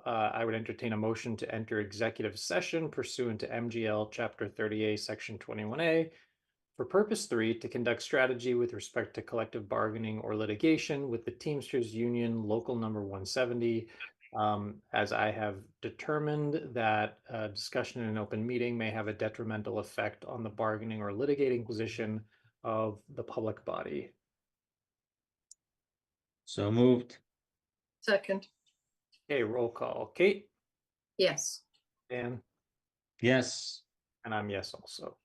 I would entertain a motion to enter executive session pursuant to MGL Chapter 30A, Section 21A, for purpose 3, to conduct strategy with respect to collective bargaining or litigation with the Teamsters Union Local Number 170. As I have determined that discussion in an open meeting may have a detrimental effect on the bargaining or litigating position of the public body. So moved. Second, Okay, roll call. Kate? yes. Dan? Yes. And I'm yes also.